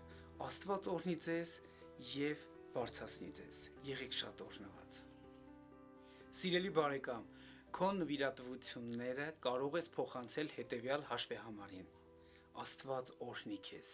Աստված օրհնի ձեզ եւ բարձրացնի ձեզ։ Եղեք շատ օրհնված։ Սիրելի բարեկամ, քո նվիրատվությունները կարող ես փոխանցել հետեւյալ հաշվեհամարին։ Աստված օրհնի քեզ։